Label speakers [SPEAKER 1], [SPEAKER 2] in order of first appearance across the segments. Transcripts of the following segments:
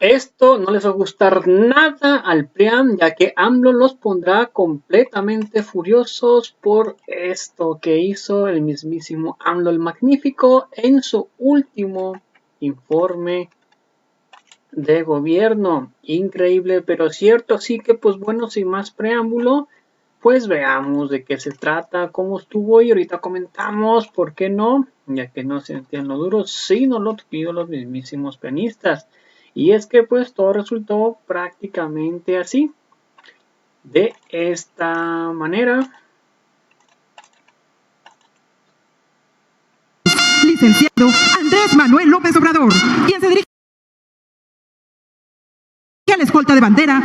[SPEAKER 1] Esto no les va a gustar nada al PRIAM, ya que AMLO los pondrá completamente furiosos por esto que hizo el mismísimo AMLO el Magnífico en su último informe de gobierno. Increíble pero cierto, así que pues bueno, sin más preámbulo, pues veamos de qué se trata, cómo estuvo y ahorita comentamos, ¿por qué no? Ya que no sentían lo duro, sí nos lo pidió los mismísimos pianistas. Y es que pues todo resultó prácticamente así, de esta manera.
[SPEAKER 2] Licenciado Andrés Manuel López Obrador, quien se dirige a la escolta de bandera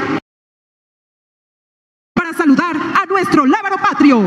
[SPEAKER 2] para saludar a nuestro lábaro patrio.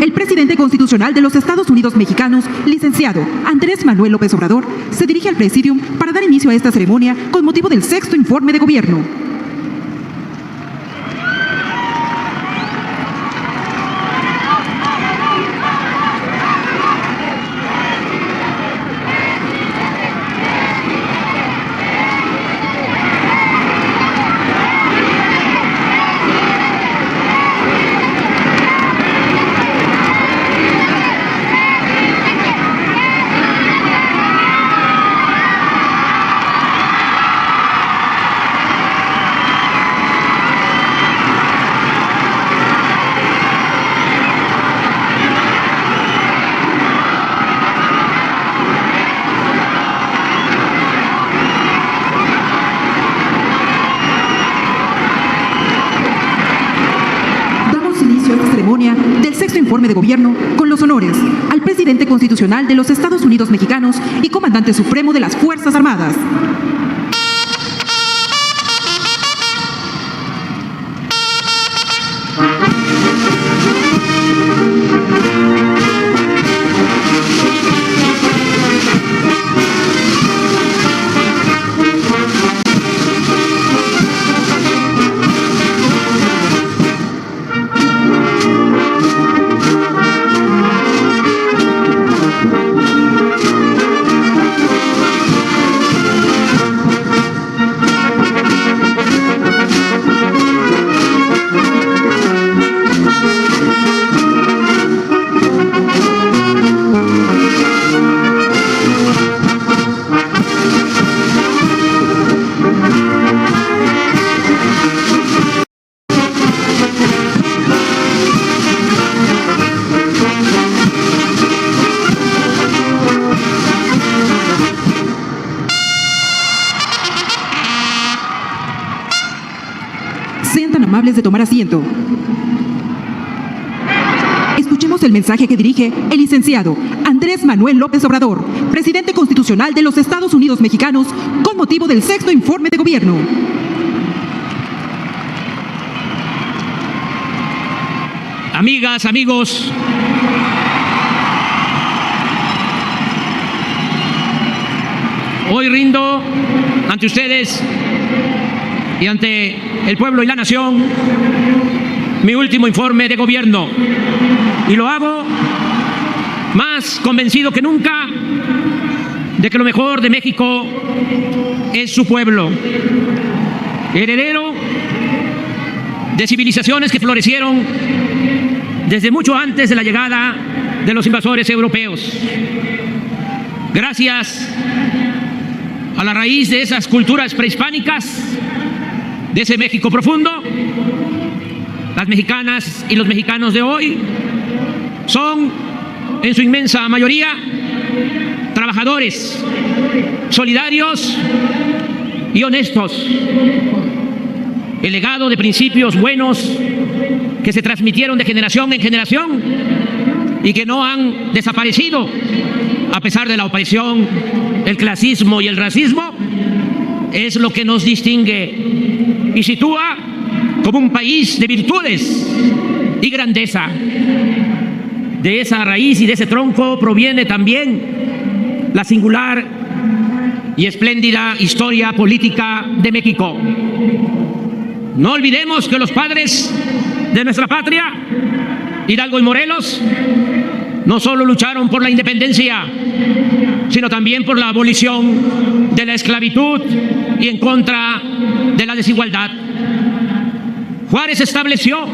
[SPEAKER 2] El presidente constitucional de los Estados Unidos mexicanos, licenciado Andrés Manuel López Obrador, se dirige al Presidium para dar inicio a esta ceremonia con motivo del 6º informe de gobierno. Del 6º informe de gobierno con los honores al presidente constitucional de los Estados Unidos mexicanos y comandante supremo de las Fuerzas Armadas. Sean tan amables de tomar asiento. Escuchemos el mensaje que dirige el licenciado Andrés Manuel López Obrador, presidente constitucional de los Estados Unidos mexicanos, con motivo del 6º informe de gobierno.
[SPEAKER 3] Amigas, amigos, hoy rindo ante ustedes y ante el pueblo y la nación mi último informe de gobierno, y lo hago más convencido que nunca de que lo mejor de México es su pueblo, heredero de civilizaciones que florecieron desde mucho antes de la llegada de los invasores europeos. Gracias a la raíz de esas culturas prehispánicas, de ese México profundo, las mexicanas y los mexicanos de hoy son, en su inmensa mayoría, trabajadores, solidarios y honestos. El legado de principios buenos que se transmitieron de generación en generación y que no han desaparecido a pesar de la opresión, el clasismo y el racismo, es lo que nos distingue y sitúa como un país de virtudes y grandeza. De esa raíz y de ese tronco proviene también la singular y espléndida historia política de México. No olvidemos que los padres de nuestra patria, Hidalgo y Morelos, no solo lucharon por la independencia, sino también por la abolición de la esclavitud y en contra de la desigualdad. Juárez estableció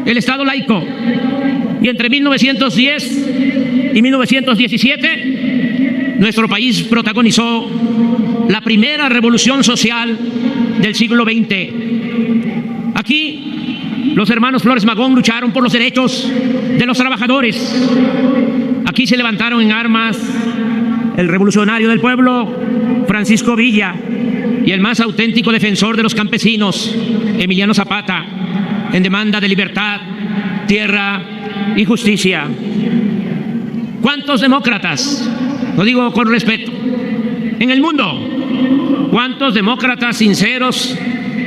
[SPEAKER 3] el Estado laico y entre 1910 y 1917 nuestro país protagonizó la primera revolución social del siglo XX. Aquí los hermanos Flores Magón lucharon por los derechos de los trabajadores. Aquí se levantaron en armas el revolucionario del pueblo, Francisco Villa, y el más auténtico defensor de los campesinos, Emiliano Zapata, en demanda de libertad, tierra y justicia. ¿Cuántos demócratas, lo digo con respeto, en el mundo, cuántos demócratas sinceros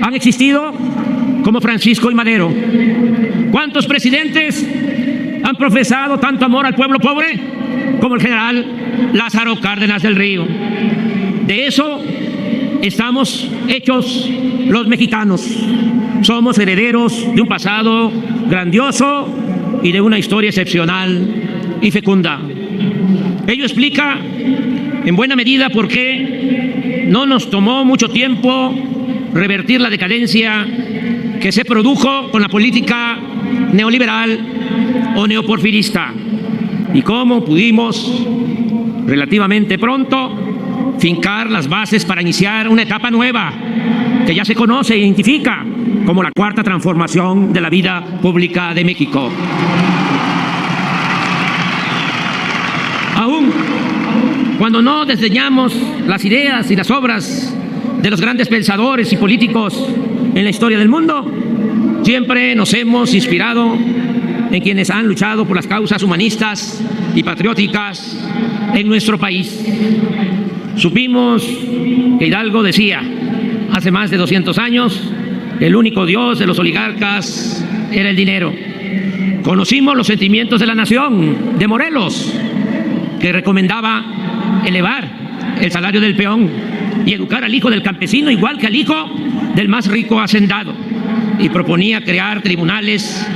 [SPEAKER 3] han existido como Francisco I. Madero? ¿Cuántos presidentes han profesado tanto amor al pueblo pobre como el general Lázaro Cárdenas del Río? De eso estamos hechos los mexicanos. Somos herederos de un pasado grandioso y de una historia excepcional y fecunda. Ello explica en buena medida por qué no nos tomó mucho tiempo revertir la decadencia que se produjo con la política neoliberal o neoporfirista, y cómo pudimos relativamente pronto fincar las bases para iniciar una etapa nueva que ya se conoce e identifica como la cuarta transformación de la vida pública de México. Aún cuando no desdeñamos las ideas y las obras de los grandes pensadores y políticos en la historia del mundo, siempre nos hemos inspirado en quienes han luchado por las causas humanistas y patrióticas en nuestro país. Supimos que Hidalgo decía hace más de 200 años que el único Dios de los oligarcas era el dinero. Conocimos los sentimientos de la nación de Morelos, que recomendaba elevar el salario del peón y educar al hijo del campesino igual que al hijo del más rico hacendado, y proponía crear tribunales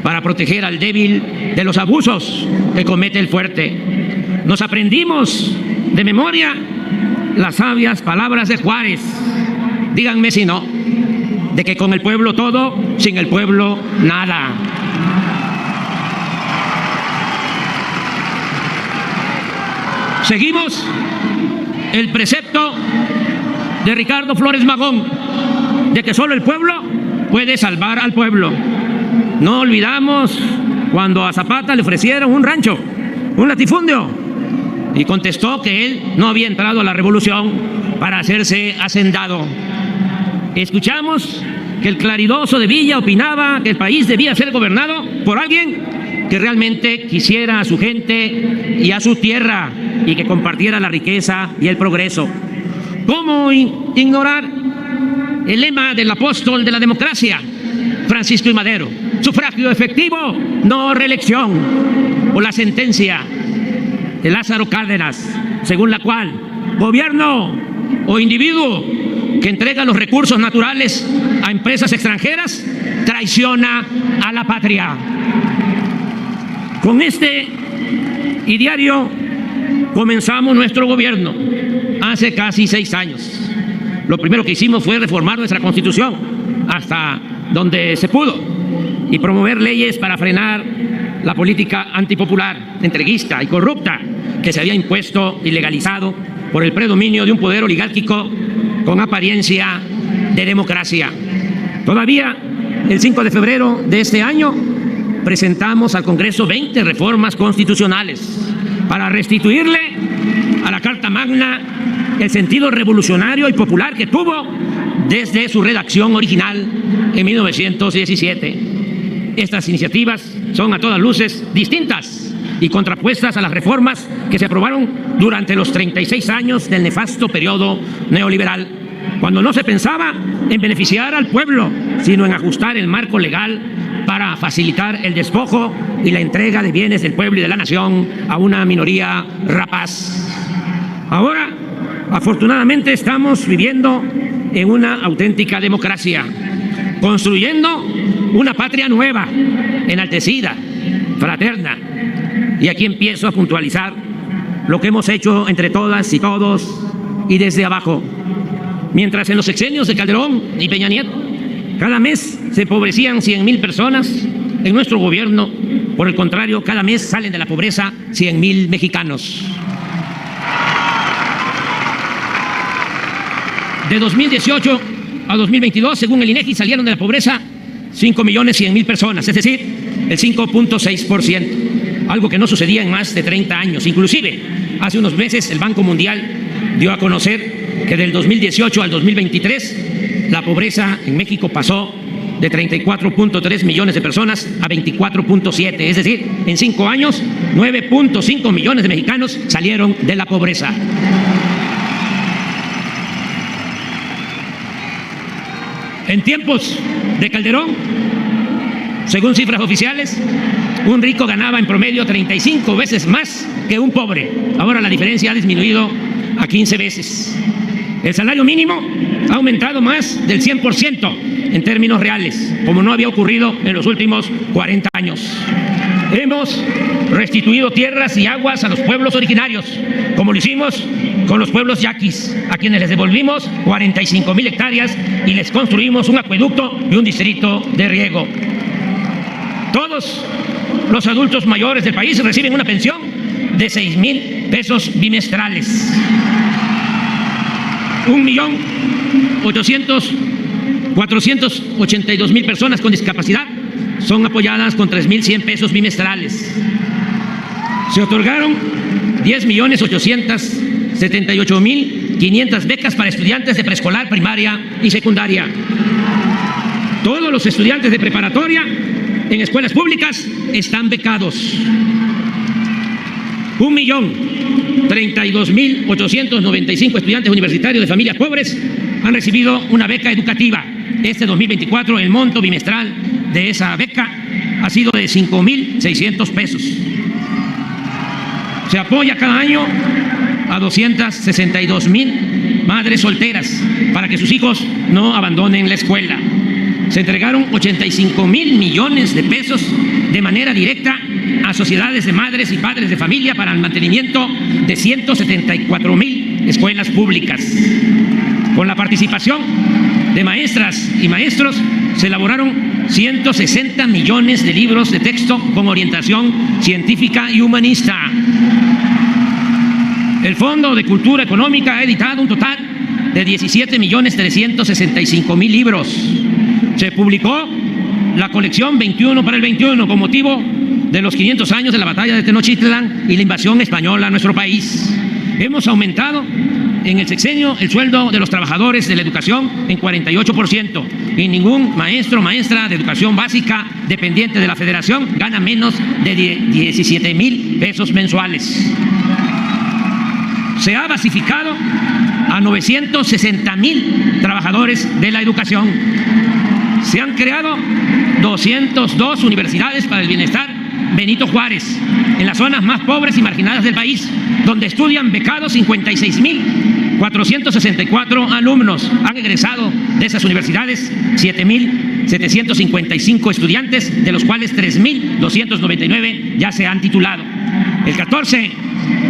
[SPEAKER 3] para proteger al débil de los abusos que comete el fuerte. Nos aprendimos de memoria las sabias palabras de Juárez, díganme si no, de que con el pueblo todo, sin el pueblo nada. Seguimos el precepto de Ricardo Flores Magón, de que solo el pueblo puede salvar al pueblo. No olvidamos cuando a Zapata le ofrecieron un rancho, un latifundio, y contestó que él no había entrado a la revolución para hacerse hacendado. Escuchamos que el claridoso de Villa opinaba que el país debía ser gobernado por alguien que realmente quisiera a su gente y a su tierra y que compartiera la riqueza y el progreso. ¿Cómo ignorar el lema del apóstol de la democracia, Francisco I. Madero? Sufragio efectivo, no reelección. O la sentencia de Lázaro Cárdenas, según la cual gobierno o individuo que entrega los recursos naturales a empresas extranjeras traiciona a la patria. Con este ideario comenzamos nuestro gobierno hace casi 6 años. Lo primero que hicimos fue reformar nuestra Constitución hasta donde se pudo y promover leyes para frenar la política antipopular, entreguista y corrupta que se había impuesto y legalizado por el predominio de un poder oligárquico con apariencia de democracia. Todavía el 5 de febrero de este año presentamos al Congreso 20 reformas constitucionales para restituirle a la Carta Magna el sentido revolucionario y popular que tuvo desde su redacción original en 1917. Estas iniciativas son a todas luces distintas y contrapuestas a las reformas que se aprobaron durante los 36 años del nefasto periodo neoliberal, cuando no se pensaba en beneficiar al pueblo, sino en ajustar el marco legal para facilitar el despojo y la entrega de bienes del pueblo y de la nación a una minoría rapaz. Ahora, afortunadamente, estamos viviendo en una auténtica democracia, construyendo una patria nueva, enaltecida, fraterna. Y aquí empiezo a puntualizar lo que hemos hecho entre todas y todos y desde abajo. Mientras en los sexenios de Calderón y Peña Nieto cada mes se empobrecían 100,000 personas, en nuestro gobierno, por el contrario, cada mes salen de la pobreza 100,000 mexicanos. De 2018 a 2022, según el INEGI, salieron de la pobreza 5,100,000 personas, es decir, el 5.6%, algo que no sucedía en más de 30 años. Inclusive, hace unos meses el Banco Mundial dio a conocer que del 2018 al 2023 la pobreza en México pasó de 34.3 millones de personas a 24.7, es decir, en 5 años 9.5 millones de mexicanos salieron de la pobreza. En tiempos de Calderón, según cifras oficiales, un rico ganaba en promedio 35 veces más que un pobre. Ahora la diferencia ha disminuido a 15 veces. El salario mínimo ha aumentado más del 100% en términos reales, como no había ocurrido en los últimos 40 años. Hemos restituido tierras y aguas a los pueblos originarios, como lo hicimos con los pueblos yaquis, a quienes les devolvimos 45,000 hectáreas y les construimos un acueducto y un distrito de riego. Todos los adultos mayores del país reciben una pensión de 6,000 pesos bimestrales. 1.482.000 personas con discapacidad son apoyadas con 3,100 pesos bimestrales. Se otorgaron 10.878.500 becas para estudiantes de preescolar, primaria y secundaria. Todos los estudiantes de preparatoria en escuelas públicas están becados. 1.032.895 estudiantes universitarios de familias pobres han recibido una beca educativa. Este 2024 el monto bimestral de esa beca ha sido de 5,600 pesos. Se apoya cada año a 262,000 madres solteras para que sus hijos no abandonen la escuela. Se entregaron 85,000 millones de pesos de manera directa a sociedades de madres y padres de familia para el mantenimiento de 174,000 escuelas públicas. Con la participación de maestras y maestros se elaboraron 160 millones de libros de texto con orientación científica y humanista. El Fondo de Cultura Económica ha editado un total de 17.365.000 libros. Se publicó la colección 21 para el 21 con motivo de los 500 años de la batalla de Tenochtitlán y la invasión española a nuestro país. Hemos aumentado en el sexenio el sueldo de los trabajadores de la educación en 48% y ningún maestro o maestra de educación básica dependiente de la federación gana menos de 17,000 pesos mensuales. Se ha basificado a 960,000 trabajadores de la educación. Se han creado 202 universidades para el bienestar Benito Juárez, en las zonas más pobres y marginadas del país, donde estudian becados 56,464 alumnos. Han egresado de esas universidades 7,755 estudiantes, de los cuales 3,299 ya se han titulado. El 14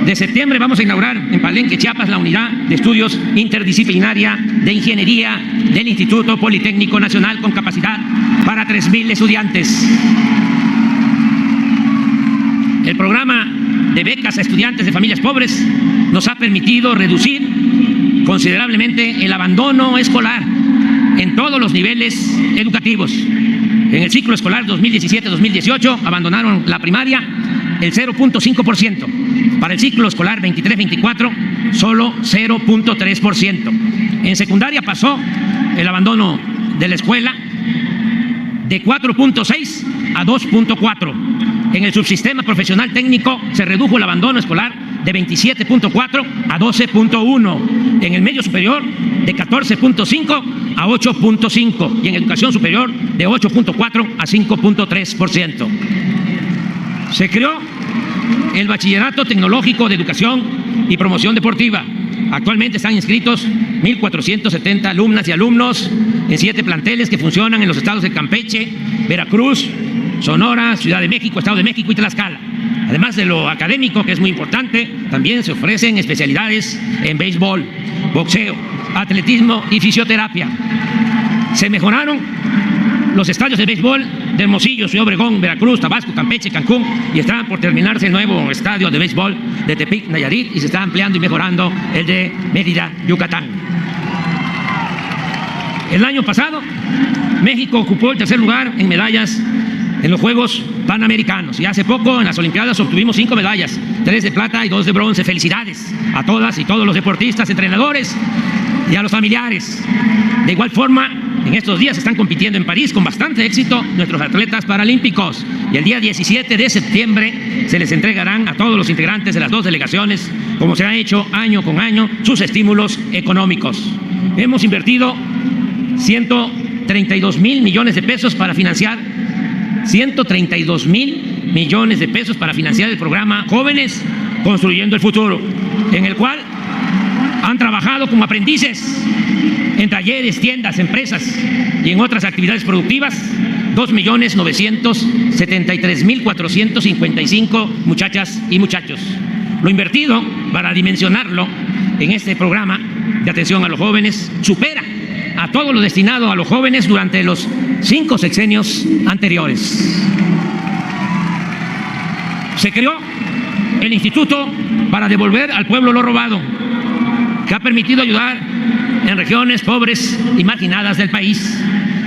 [SPEAKER 3] de septiembre vamos a inaugurar en Palenque, Chiapas, la unidad de estudios interdisciplinaria de ingeniería del Instituto Politécnico Nacional con capacidad para 3,000 estudiantes. El programa de becas a estudiantes de familias pobres nos ha permitido reducir considerablemente el abandono escolar en todos los niveles educativos. En el ciclo escolar 2017-2018 abandonaron la primaria el 0.5%. Para el ciclo escolar 23-24, solo 0.3%. En secundaria pasó el abandono de la escuela de 4.6 a 2.4. En el subsistema profesional técnico se redujo el abandono escolar de 27.4 a 12.1. En el medio superior de 14.5 a 8.5. Y en educación superior de 8.4 a 5.3%. Se creó el Bachillerato Tecnológico de Educación y Promoción Deportiva. Actualmente están inscritos 1,470 alumnas y alumnos en 7 planteles que funcionan en los estados de Campeche, Veracruz, Sonora, Ciudad de México, Estado de México y Tlaxcala. Además de lo académico, que es muy importante, también se ofrecen especialidades en béisbol, boxeo, atletismo y fisioterapia. Se mejoraron los estadios de béisbol de Hermosillo, Ciudad Obregón, Veracruz, Tabasco, Campeche, Cancún, y está por terminarse el nuevo estadio de béisbol de Tepic, Nayarit, y se está ampliando y mejorando el de Mérida, Yucatán. El año pasado, México ocupó el tercer lugar en medallas en los Juegos Panamericanos, y hace poco en las Olimpiadas obtuvimos 5 medallas, 3 de plata y 2 de bronce. Felicidades a todas y todos los deportistas, entrenadores y a los familiares. De igual forma, en estos días están compitiendo en París con bastante éxito nuestros atletas paralímpicos, y el día 17 de septiembre se les entregarán a todos los integrantes de las 2 delegaciones, como se ha hecho año con año, sus estímulos económicos. Hemos invertido 132,000 millones de pesos para financiar 132,000 millones de pesos para financiar el programa Jóvenes Construyendo el Futuro, en el cual han trabajado como aprendices en talleres, tiendas, empresas y en otras actividades productivas 2,973,455 muchachas y muchachos. Lo invertido, para dimensionarlo, en este programa de atención a los jóvenes supera a todo lo destinado a los jóvenes durante los 5 sexenios anteriores. Se creó el Instituto para Devolver al Pueblo lo Robado, que ha permitido ayudar en regiones pobres y marginadas del país.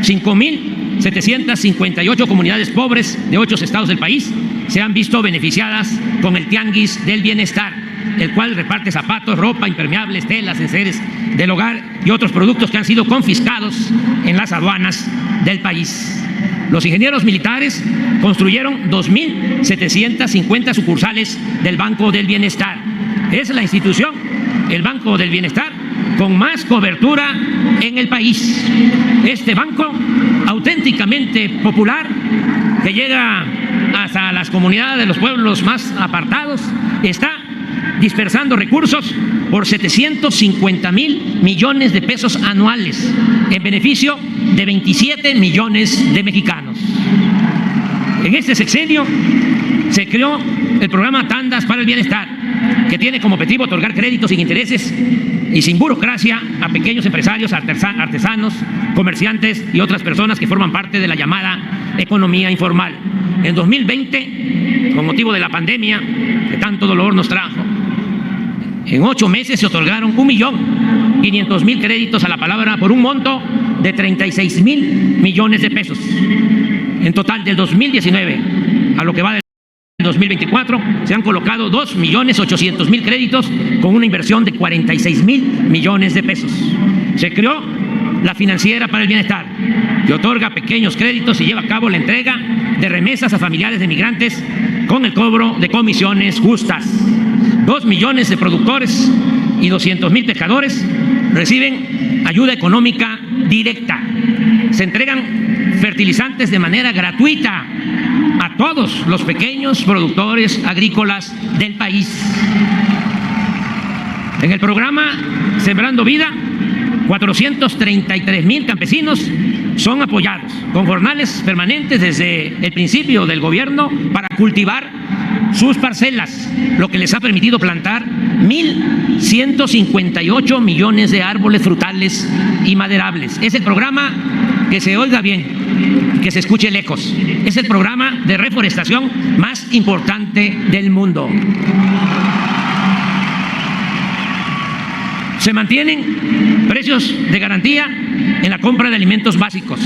[SPEAKER 3] 5,758 comunidades pobres de 8 estados del país se han visto beneficiadas con el Tianguis del Bienestar, el cual reparte zapatos, ropa, impermeables, telas, enseres del hogar y otros productos que han sido confiscados en las aduanas del país. Los ingenieros militares construyeron 2,750 sucursales del Banco del Bienestar. Es la institución, el Banco del Bienestar, con más cobertura en el país. Este banco auténticamente popular, que llega hasta las comunidades de los pueblos más apartados, está dispersando recursos por 750,000 millones de pesos anuales en beneficio de 27 millones de mexicanos. En este sexenio se creó el programa Tandas para el Bienestar, que tiene como objetivo otorgar créditos sin intereses y sin burocracia a pequeños empresarios, artesanos, comerciantes y otras personas que forman parte de la llamada economía informal. En 2020, con motivo de la pandemia que tanto dolor nos trajo, en 8 meses se otorgaron 1,500,000 créditos a la palabra por un monto de 36,000 millones de pesos. En total, del 2019 a lo que va del 2024 se han colocado 2,800,000 créditos con una inversión de 46,000 millones de pesos. Se creó la Financiera para el Bienestar, que otorga pequeños créditos y lleva a cabo la entrega de remesas a familiares de migrantes con el cobro de comisiones justas. 2 millones de productores y 200,000 pescadores reciben ayuda económica directa. Se entregan fertilizantes de manera gratuita a todos los pequeños productores agrícolas del país. En el programa Sembrando Vida, 433,000 campesinos son apoyados con jornales permanentes desde el principio del gobierno para cultivar sus parcelas, lo que les ha permitido plantar 1,158 millones de árboles frutales y maderables. Es el programa, que se oiga bien, que se escuche lejos, es el programa de reforestación más importante del mundo. Se mantienen precios de garantía en la compra de alimentos básicos.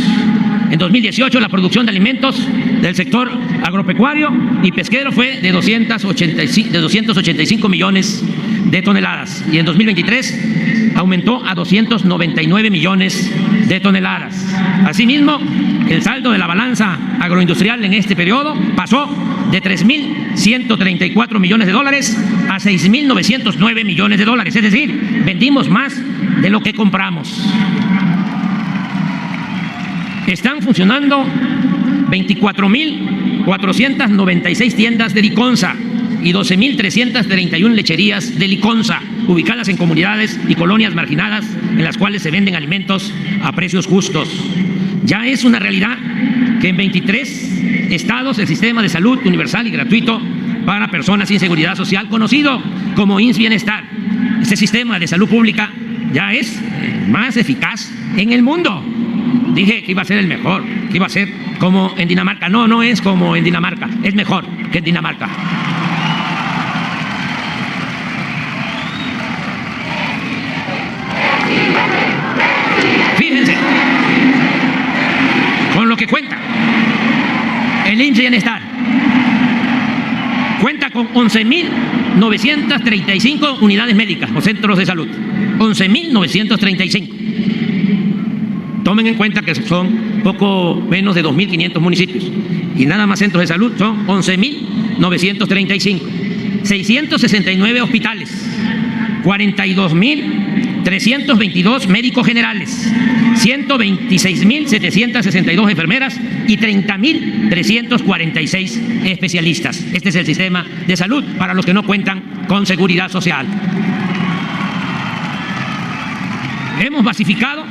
[SPEAKER 3] En 2018 la producción de alimentos del sector agropecuario y pesquero fue de 285 millones de toneladas y en 2023 aumentó a 299 millones de toneladas. Asimismo, el saldo de la balanza agroindustrial en este periodo pasó de 3.134 millones de dólares a 6.909 millones de dólares. Es decir, vendimos más de lo que compramos. Están funcionando 24.496 tiendas de Liconza y 12.331 lecherías de Liconza, ubicadas en comunidades y colonias marginadas en las cuales se venden alimentos a precios justos. Ya es una realidad que en 23 estados el sistema de salud universal y gratuito para personas sin seguridad social, conocido como IMSS Bienestar, este sistema de salud pública ya es más eficaz en el mundo. Dije que iba a ser el mejor, que iba a ser como en Dinamarca. No, no es como en Dinamarca, es mejor que en Dinamarca. Fíjense con lo que cuenta el IMSS Bienestar. Cuenta con 11.935 unidades médicas o centros de salud. 11.935. Tomen en cuenta que son poco menos de 2.500 municipios y nada más centros de salud son 11.935. 669 hospitales, 42.322 médicos generales, 126.762 enfermeras y 30.346 especialistas. Este es el sistema de salud para los que no cuentan con seguridad social. Hemos basificado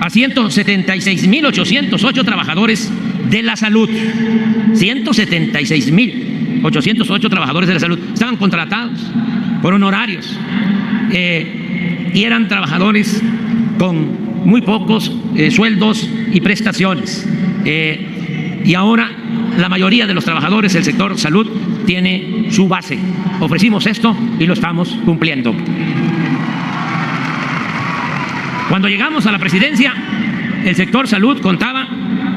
[SPEAKER 3] a 176.808 trabajadores de la salud. 176.808 trabajadores de la salud estaban contratados por honorarios y eran trabajadores con muy pocos sueldos y prestaciones. Y ahora la mayoría de los trabajadores del sector salud tiene su base. Ofrecimos esto y lo estamos cumpliendo. Cuando llegamos a la presidencia, el sector salud contaba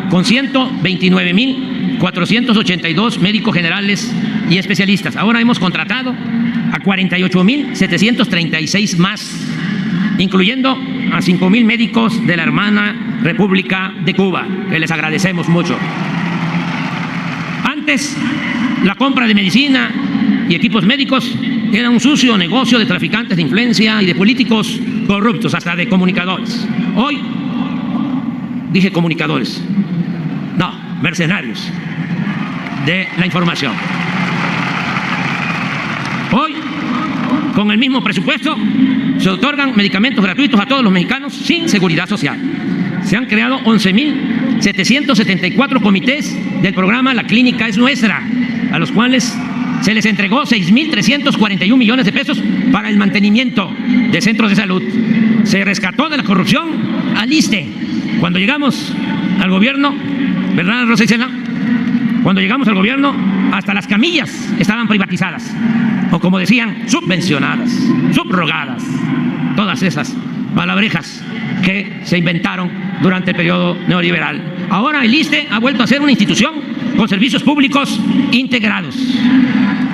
[SPEAKER 3] con 129.482 médicos generales y especialistas. Ahora hemos contratado a 48.736 más, incluyendo a 5.000 médicos de la hermana República de Cuba, que les agradecemos mucho. Antes, la compra de medicina y equipos médicos era un sucio negocio de traficantes de influencia y de políticos corruptos, hasta de comunicadores. Hoy, dije comunicadores, no, mercenarios de la información. Hoy, con el mismo presupuesto, se otorgan medicamentos gratuitos a todos los mexicanos sin seguridad social. Se han creado 11.774 comités del programa La Clínica es Nuestra, a los cuales se les entregó 6.341 millones de pesos para el mantenimiento de centros de salud. Se rescató de la corrupción al ISSSTE. Cuando llegamos al gobierno, ¿verdad, Rosa Isela? Cuando llegamos al gobierno, hasta las camillas estaban privatizadas, o como decían, subvencionadas, subrogadas. Todas esas palabrejas que se inventaron durante el periodo neoliberal. Ahora el ISSSTE ha vuelto a ser una institución con servicios públicos integrados.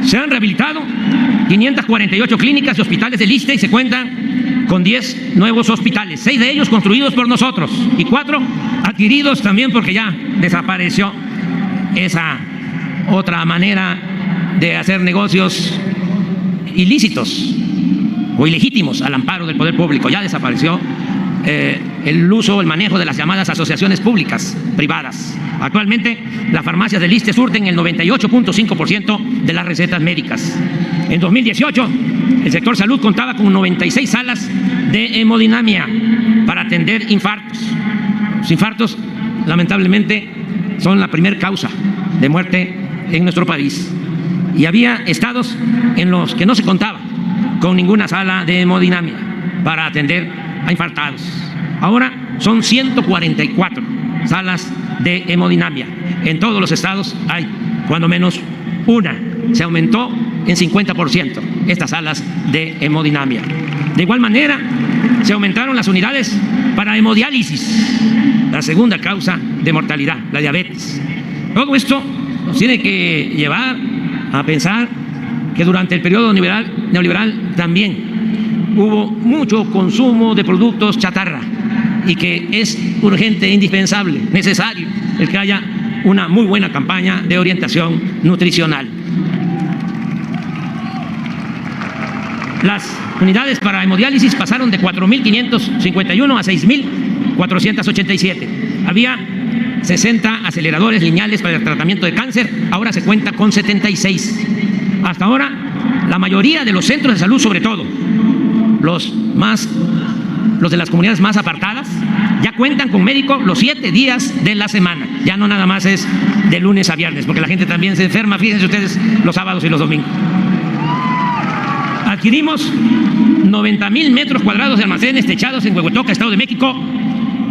[SPEAKER 3] Se han rehabilitado 548 clínicas y hospitales del ISSSTE y se cuentan con 10 nuevos hospitales, 6 de ellos construidos por nosotros y 4 adquiridos también porque ya desapareció esa otra manera de hacer negocios ilícitos o ilegítimos al amparo del poder público. Ya desapareció el uso, el manejo de las llamadas asociaciones públicas privadas. Actualmente, las farmacias del ISSSTE surten el 98.5% de las recetas médicas. En 2018, el sector salud contaba con 96 salas de hemodinamia para atender infartos. Los infartos, lamentablemente, son la primera causa de muerte en nuestro país. Y había estados en los que no se contaba con ninguna sala de hemodinamia para atender a infartados. Ahora son 144 salas de hemodinamia. En todos los estados hay cuando menos una. Se aumentó en 50% estas salas de hemodinamia. De igual manera, se aumentaron las unidades para hemodiálisis, la segunda causa de mortalidad, la diabetes. Todo esto nos tiene que llevar a pensar que durante el periodo neoliberal también hubo mucho consumo de productos chatarra y que es urgente, indispensable, necesario el que haya una muy buena campaña de orientación nutricional. Las unidades para hemodiálisis pasaron de 4.551 a 6.487. Había 60 aceleradores lineales para el tratamiento de cáncer, ahora se cuenta con 76. Hasta ahora, la mayoría de los centros de salud, sobre todo los de las comunidades más apartadas, ya cuentan con médico los 7 días de la semana. Ya no nada más es de lunes a viernes, porque la gente también se enferma, fíjense ustedes, los sábados y los domingos. Adquirimos 90,000 metros cuadrados de almacenes techados en Huehuetoca, Estado de México,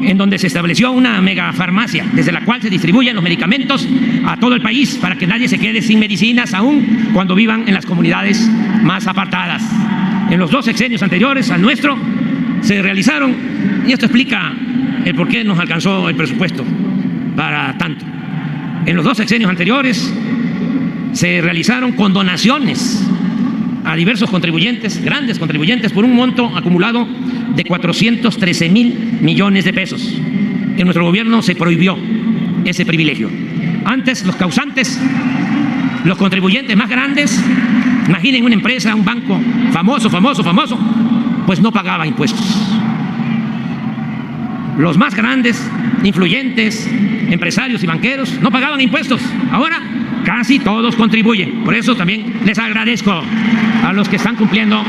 [SPEAKER 3] en donde se estableció una megafarmacia, desde la cual se distribuyen los medicamentos a todo el país para que nadie se quede sin medicinas, aún cuando vivan en las comunidades más apartadas. En los 2 sexenios anteriores al nuestro se realizaron, y esto explica el por qué nos alcanzó el presupuesto para tanto. En los 2 sexenios anteriores se realizaron condonaciones a diversos contribuyentes, grandes contribuyentes, por un monto acumulado de 413,000 millones de pesos. En nuestro gobierno se prohibió ese privilegio. Antes, los causantes, los contribuyentes más grandes, imaginen una empresa, un banco famoso, pues no pagaba impuestos. Los más grandes, influyentes, empresarios y banqueros no pagaban impuestos. Ahora casi todos contribuyen. Por eso también les agradezco a los que están cumpliendo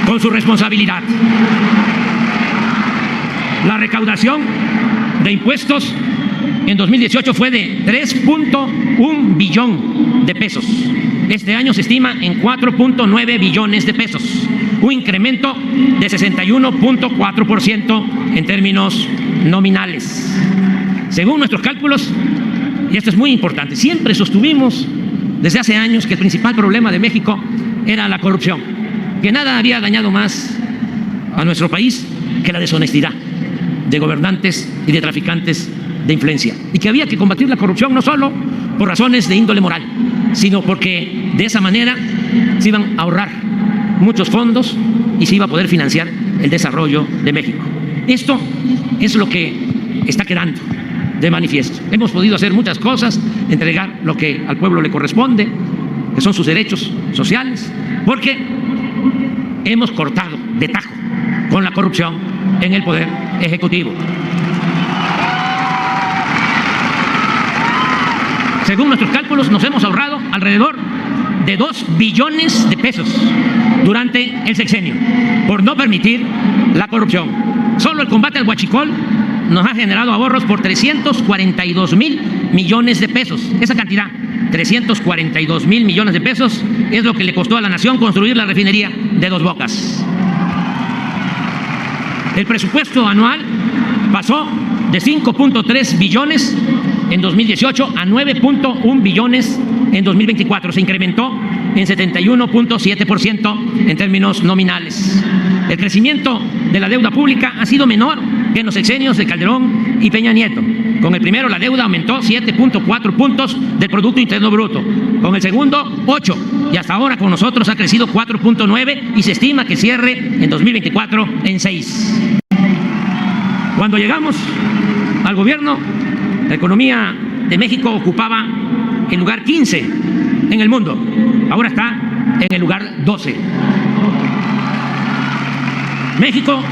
[SPEAKER 3] con su responsabilidad. La recaudación de impuestos en 2018 fue de 3.1 billón de pesos. Este año se estima en 4.9 billones de pesos, un incremento de 61.4% en términos nominales. Según nuestros cálculos, y esto es muy importante, siempre sostuvimos desde hace años que el principal problema de México era la corrupción, que nada había dañado más a nuestro país que la deshonestidad de gobernantes y de traficantes de influencia, y que había que combatir la corrupción no solo por razones de índole moral, sino porque de esa manera se iban a ahorrar muchos fondos y se iba a poder financiar el desarrollo de México. Esto es lo que está quedando de manifiesto. Hemos podido hacer muchas cosas, entregar lo que al pueblo le corresponde, que son sus derechos sociales, porque hemos cortado de tajo con la corrupción en el Poder Ejecutivo. Según nuestros cálculos, nos hemos ahorrado alrededor de 2 billones de pesos durante el sexenio por no permitir la corrupción. Solo el combate al huachicol nos ha generado ahorros por 342,000 millones de pesos. Esa cantidad, 342,000 millones de pesos, es lo que le costó a la nación construir la refinería de Dos Bocas. El presupuesto anual pasó de 5.3 billones en 2018 a 9.1 billones en 2024. Se incrementó en 71.7% en términos nominales. El crecimiento de la deuda pública ha sido menor que en los sexenios de Calderón y Peña Nieto. Con el primero, la deuda aumentó 7.4 puntos del Producto Interno Bruto. Con el segundo, 8. Y hasta ahora con nosotros ha crecido 4.9 y se estima que cierre en 2024 en 6. Cuando llegamos al gobierno, la economía de México ocupaba el lugar 15 en el mundo. Ahora está en el lugar 12. México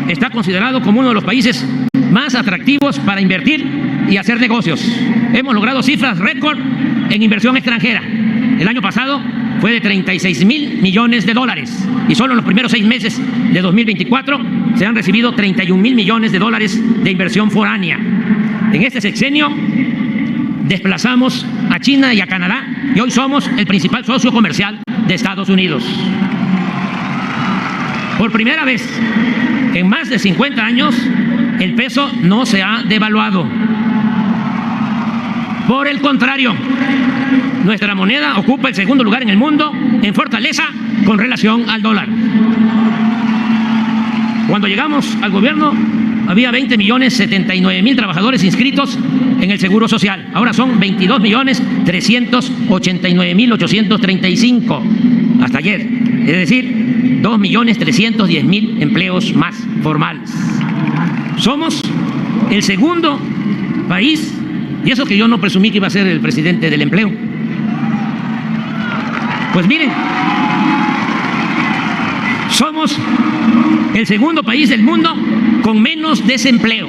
[SPEAKER 3] está considerado como uno de los países más atractivos para invertir y hacer negocios. Hemos logrado cifras récord en inversión extranjera. El año pasado fue de 36,000 millones de dólares y solo en los primeros 6 meses de 2024 se han recibido 31,000 millones de dólares de inversión foránea. En este sexenio desplazamos a China y a Canadá y hoy somos el principal socio comercial de Estados Unidos. Por primera vez en más de 50 años, el peso no se ha devaluado. Por el contrario, nuestra moneda ocupa el segundo lugar en el mundo en fortaleza con relación al dólar. Cuando llegamos al gobierno, había 20,079,000 trabajadores inscritos en el Seguro Social. Ahora son 22,389,835 hasta ayer. Es decir, 2,310,000 empleos más formales. Somos el segundo país Y eso que yo no presumí que iba a ser el presidente del empleo. Pues miren, somos el segundo país del mundo con menos desempleo.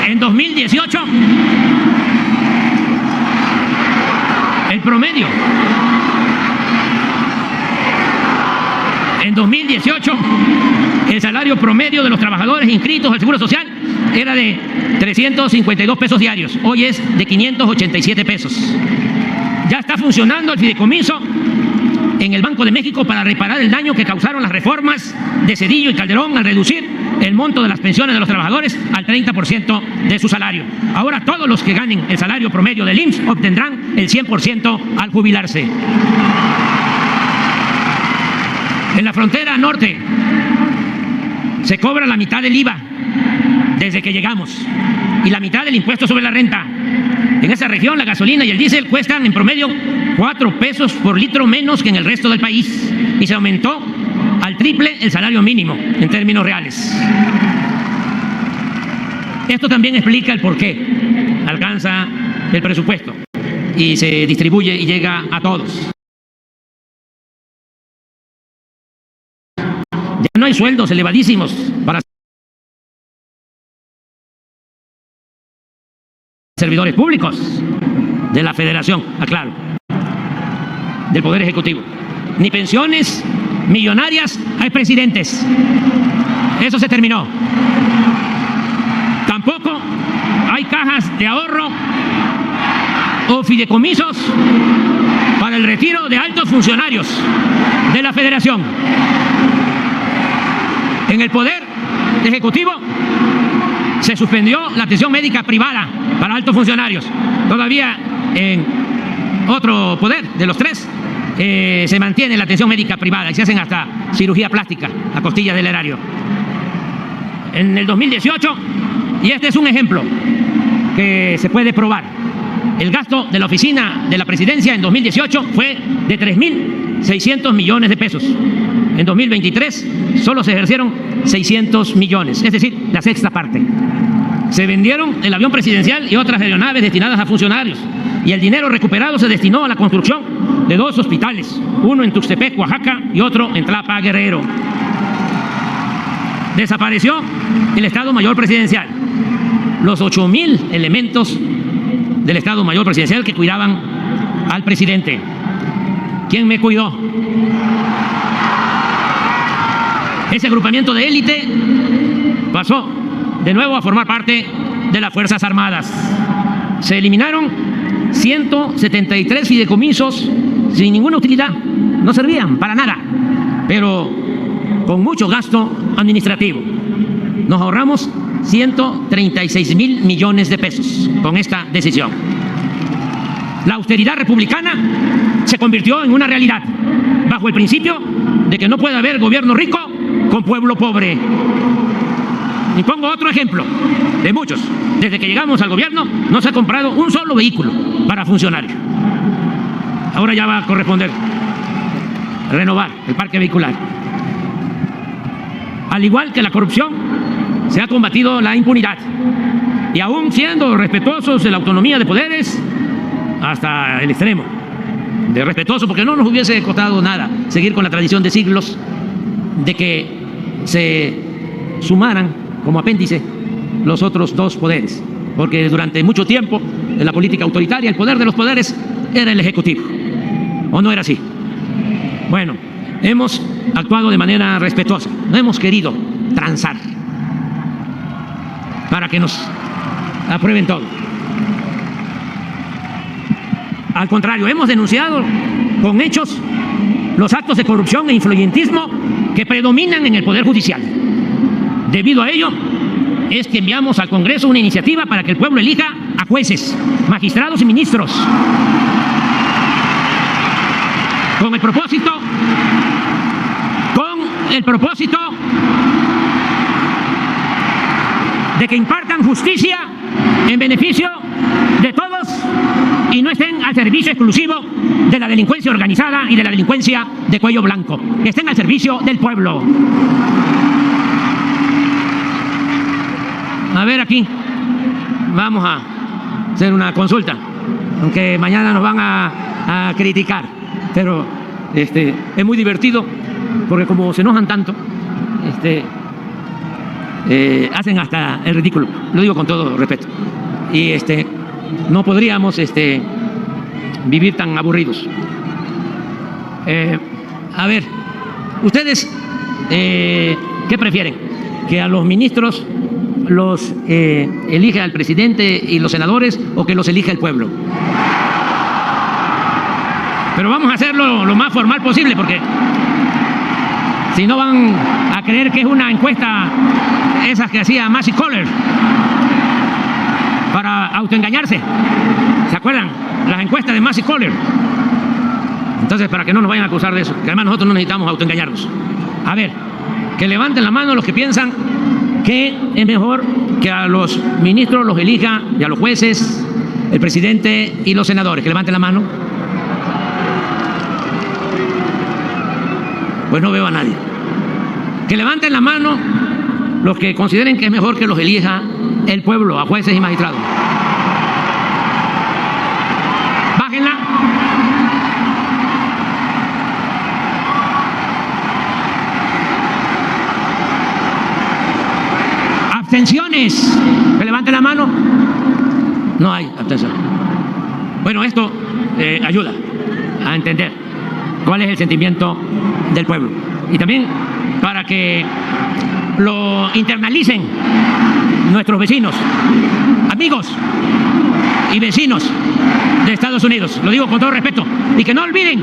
[SPEAKER 3] En 2018, el promedio. En 2018, el salario promedio de los trabajadores inscritos al Seguro Social era de 352 pesos diarios. Hoy es de 587 pesos. Ya está funcionando el fideicomiso en el Banco de México para reparar el daño que causaron las reformas de Zedillo y Calderón al reducir el monto de las pensiones de los trabajadores al 30% de su salario. Ahora todos los que ganen el salario promedio del IMSS obtendrán el 100% al jubilarse. En la frontera norte se cobra la mitad del IVA desde que llegamos y la mitad del impuesto sobre la renta. En esa región la gasolina y el diésel cuestan en promedio 4 pesos por litro menos que en el resto del país y se aumentó al triple el salario mínimo en términos reales. Esto también explica el por qué alcanza el presupuesto y se distribuye y llega a todos. Ya no hay sueldos elevadísimos para servidores públicos de la Federación, aclaro, del Poder Ejecutivo, ni pensiones millonarias a expresidentes. Eso se terminó. Tampoco hay cajas de ahorro o fideicomisos para el retiro de altos funcionarios de la Federación. En el Poder Ejecutivo se suspendió la atención médica privada para altos funcionarios. Todavía en otro poder de los tres se mantiene la atención médica privada y se hacen hasta cirugía plástica a costillas del erario. En el 2018, y este es un ejemplo que se puede probar, el gasto de la oficina de la presidencia en 2018 fue de 3.600 millones de pesos. En 2023 solo se ejercieron 600 millones, es decir, la sexta parte. Se vendieron el avión presidencial y otras aeronaves destinadas a funcionarios y el dinero recuperado se destinó a la construcción de 2 hospitales, uno en Tuxtepec, Oaxaca y otro en Tlapa, Guerrero. Desapareció el Estado Mayor Presidencial, los 8.000 elementos del Estado Mayor Presidencial que cuidaban al presidente. ¿Quién me cuidó? Ese agrupamiento de élite pasó de nuevo a formar parte de las Fuerzas Armadas. Se eliminaron 173 fideicomisos sin ninguna utilidad, no servían para nada, pero con mucho gasto administrativo. Nos ahorramos 136.000 millones de pesos con esta decisión. La austeridad republicana se convirtió en una realidad, bajo el principio de que no puede haber gobierno rico con pueblo pobre. Y pongo otro ejemplo de muchos. Desde que llegamos al gobierno no se ha comprado un solo vehículo para funcionarios. Ahora ya va a corresponder renovar el parque vehicular. Al igual que la corrupción, se ha combatido la impunidad. Y aún siendo respetuosos de la autonomía de poderes, hasta el extremo de respetuoso, porque no nos hubiese costado nada seguir con la tradición de siglos de que se sumaran como apéndice los otros 2 poderes, porque durante mucho tiempo en la política autoritaria el poder de los poderes era el Ejecutivo, ¿o no era así? Bueno, hemos actuado de manera respetuosa, no hemos querido transar para que nos aprueben todo. Al contrario, hemos denunciado con hechos los actos de corrupción e influyentismo que predominan en el Poder Judicial. Debido a ello, es que enviamos al Congreso una iniciativa para que el pueblo elija a jueces, magistrados y ministros, con el propósito de que impartan justicia en beneficio de todos y no estén al servicio exclusivo de la delincuencia organizada y de la delincuencia de cuello blanco, que estén al servicio del pueblo. A ver, aquí vamos a hacer una consulta, aunque mañana nos van a criticar, pero es muy divertido porque como se enojan tanto, hacen hasta el ridículo, lo digo con todo respeto, y no podríamos vivir tan aburridos. A ver, ustedes ¿qué prefieren? ¿Que a los ministros los elija el presidente y los senadores o que los elija el pueblo? Pero vamos a hacerlo lo más formal posible, porque si no van a creer que es una encuesta esas que hacía Massey Coller para autoengañarse. ¿Se acuerdan? Las encuestas de Massey Coller. Entonces, para que no nos vayan a acusar de eso, que además nosotros no necesitamos autoengañarnos. A ver, que levanten la mano los que piensan que es mejor que a los ministros los elija, y a los jueces, el presidente y los senadores. Que levanten la mano. Pues no veo a nadie. Que levanten la mano los que consideren que es mejor que los elija el pueblo, a jueces y magistrados. Bájenla. Abstenciones. Que levanten la mano. No hay abstención. Bueno, esto ayuda a entender cuál es el sentimiento del pueblo. Y también para que lo internalicen nuestros vecinos, amigos y vecinos de Estados Unidos. Lo digo con todo respeto. Y que no olviden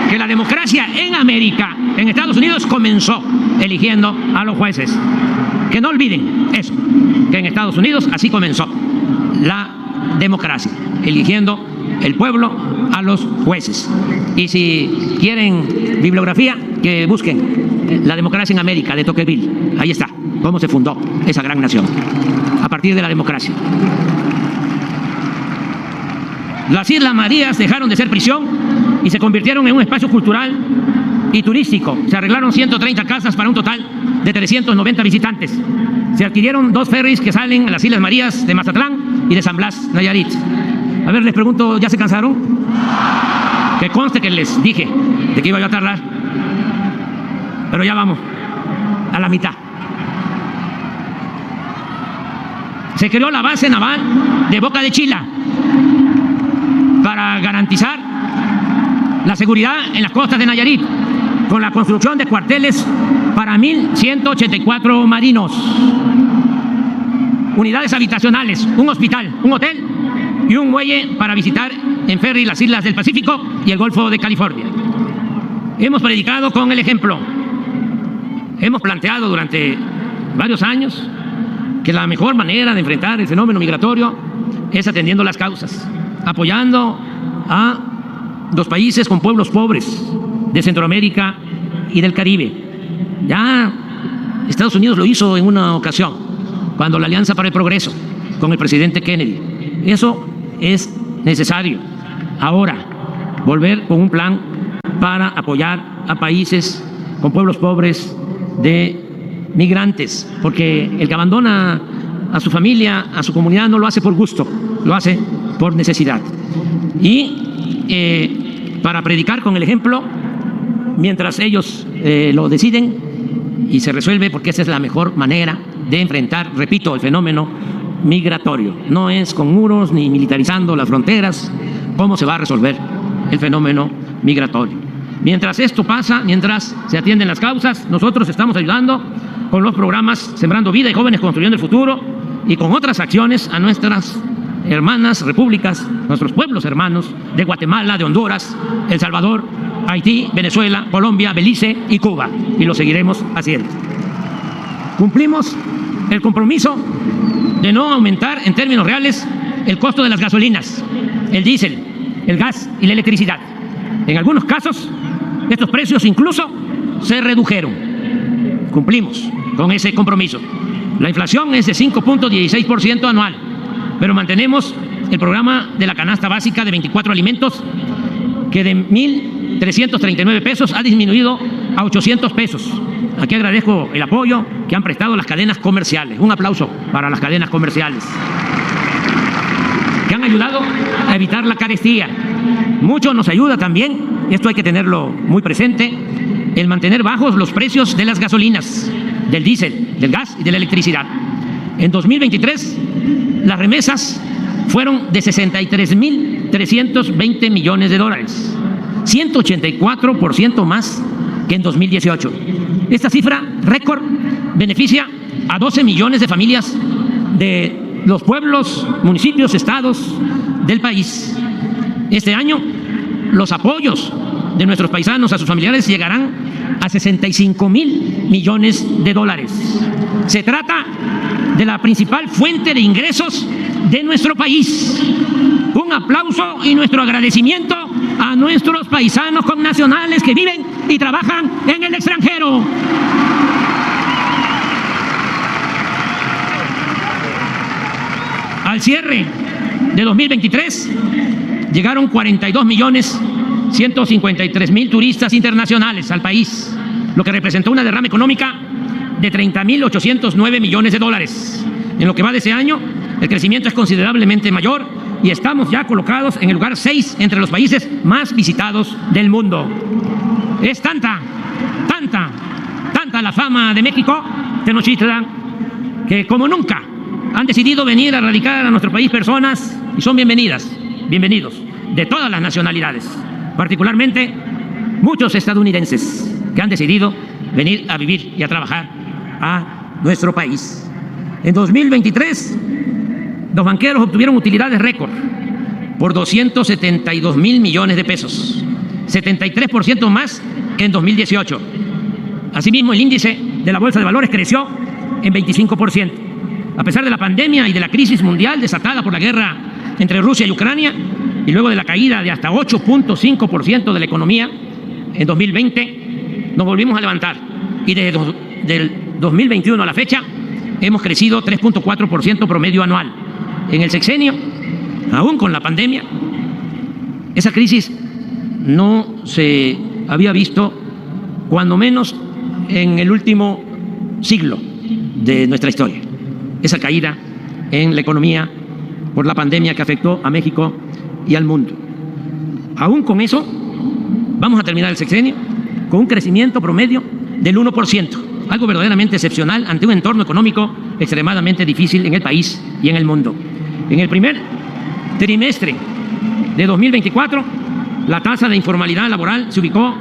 [SPEAKER 3] que la democracia en América, en Estados Unidos, comenzó eligiendo a los jueces. Que no olviden eso, que en Estados Unidos así comenzó la democracia, eligiendo el pueblo a los jueces. Y si quieren bibliografía, que busquen La democracia en América, de Tocqueville. Ahí está, cómo se fundó esa gran nación, a partir de la democracia. Las Islas Marías dejaron de ser prisión y se convirtieron en un espacio cultural y turístico. Se arreglaron 130 casas para un total de 390 visitantes. Se adquirieron 2 ferries que salen a las Islas Marías de Mazatlán y de San Blas, Nayarit. A ver, les pregunto, ¿ya se cansaron? Que conste que les dije de que iba yo a tardar, pero ya vamos a la mitad. Se creó la base naval de Boca de Chila para garantizar la seguridad en las costas de Nayarit, con la construcción de cuarteles para 1.184 marinos, unidades habitacionales, un hospital, un hotel y un muelle para visitar en ferry las islas del Pacífico y el Golfo de California. Hemos predicado con el ejemplo. Hemos planteado durante varios años que la mejor manera de enfrentar el fenómeno migratorio es atendiendo las causas, apoyando a los países con pueblos pobres de Centroamérica y del Caribe. Ya Estados Unidos lo hizo en una ocasión, cuando la Alianza para el Progreso, con el presidente Kennedy. Eso es necesario. Ahora, volver con un plan para apoyar a países con pueblos pobres de migrantes, porque el que abandona a su familia, a su comunidad, no lo hace por gusto, lo hace por necesidad. Y para predicar con el ejemplo, mientras ellos lo deciden, y se resuelve, porque esa es la mejor manera de enfrentar, repito, el fenómeno migratorio. No es con muros ni militarizando las fronteras cómo se va a resolver el fenómeno migratorio. Mientras esto pasa, mientras se atienden las causas, nosotros estamos ayudando con los programas Sembrando Vida y Jóvenes Construyendo el Futuro, y con otras acciones a nuestras hermanas repúblicas, nuestros pueblos hermanos de Guatemala, de Honduras, El Salvador, Haití, Venezuela, Colombia, Belice y Cuba, y lo seguiremos haciendo. Cumplimos el compromiso de no aumentar en términos reales el costo de las gasolinas, el diésel, el gas y la electricidad. En algunos casos, estos precios incluso se redujeron. Cumplimos con ese compromiso. La inflación es de 5.16% anual, pero mantenemos el programa de la canasta básica de 24 alimentos, que de 1.339 pesos ha disminuido a 800 pesos aquí agradezco el apoyo que han prestado las cadenas comerciales. Un aplauso para las cadenas comerciales, que han ayudado a evitar la carestía. Mucho nos ayuda también, esto hay que tenerlo muy presente, el mantener bajos los precios de las gasolinas, del diésel, del gas y de la electricidad. En 2023, las remesas fueron de 63.320 millones de dólares, 184% más que en 2018. Esta cifra récord beneficia a 12 millones de familias de los pueblos, municipios, estados del país. Este año, los apoyos de nuestros paisanos a sus familiares llegarán a 65.000 millones de dólares. Se trata de la principal fuente de ingresos de nuestro país. Un aplauso y nuestro agradecimiento a nuestros paisanos connacionales que viven y trabajan en el extranjero. Al cierre de 2023 llegaron 42.153.000 turistas internacionales al país, lo que representó una derrama económica de 30.809 millones de dólares. En lo que va de ese año, el crecimiento es considerablemente mayor y estamos ya colocados en el lugar 6 entre los países más visitados del mundo. Es tanta la fama de México, Tenochtitlan, que como nunca han decidido venir a radicar a nuestro país personas, y son bienvenidos, de todas las nacionalidades, particularmente muchos estadounidenses que han decidido venir a vivir y a trabajar a nuestro país. En 2023, los banqueros obtuvieron utilidades récord por 272.000 millones de pesos, 73% más que en 2018. Asimismo, el índice de la Bolsa de Valores creció en 25%. A pesar de la pandemia y de la crisis mundial desatada por la guerra entre Rusia y Ucrania, y luego de la caída de hasta 8.5% de la economía en 2020, nos volvimos a levantar. Y desde del 2021 a la fecha, hemos crecido 3.4% promedio anual. En el sexenio, aún con la pandemia, esa crisis no se había visto, cuando menos en el último siglo de nuestra historia. Esa caída en la economía por la pandemia que afectó a México y al mundo. Aún con eso, vamos a terminar el sexenio con un crecimiento promedio del 1%, algo verdaderamente excepcional ante un entorno económico extremadamente difícil en el país y en el mundo. En el primer trimestre de 2024, la tasa de informalidad laboral se ubicó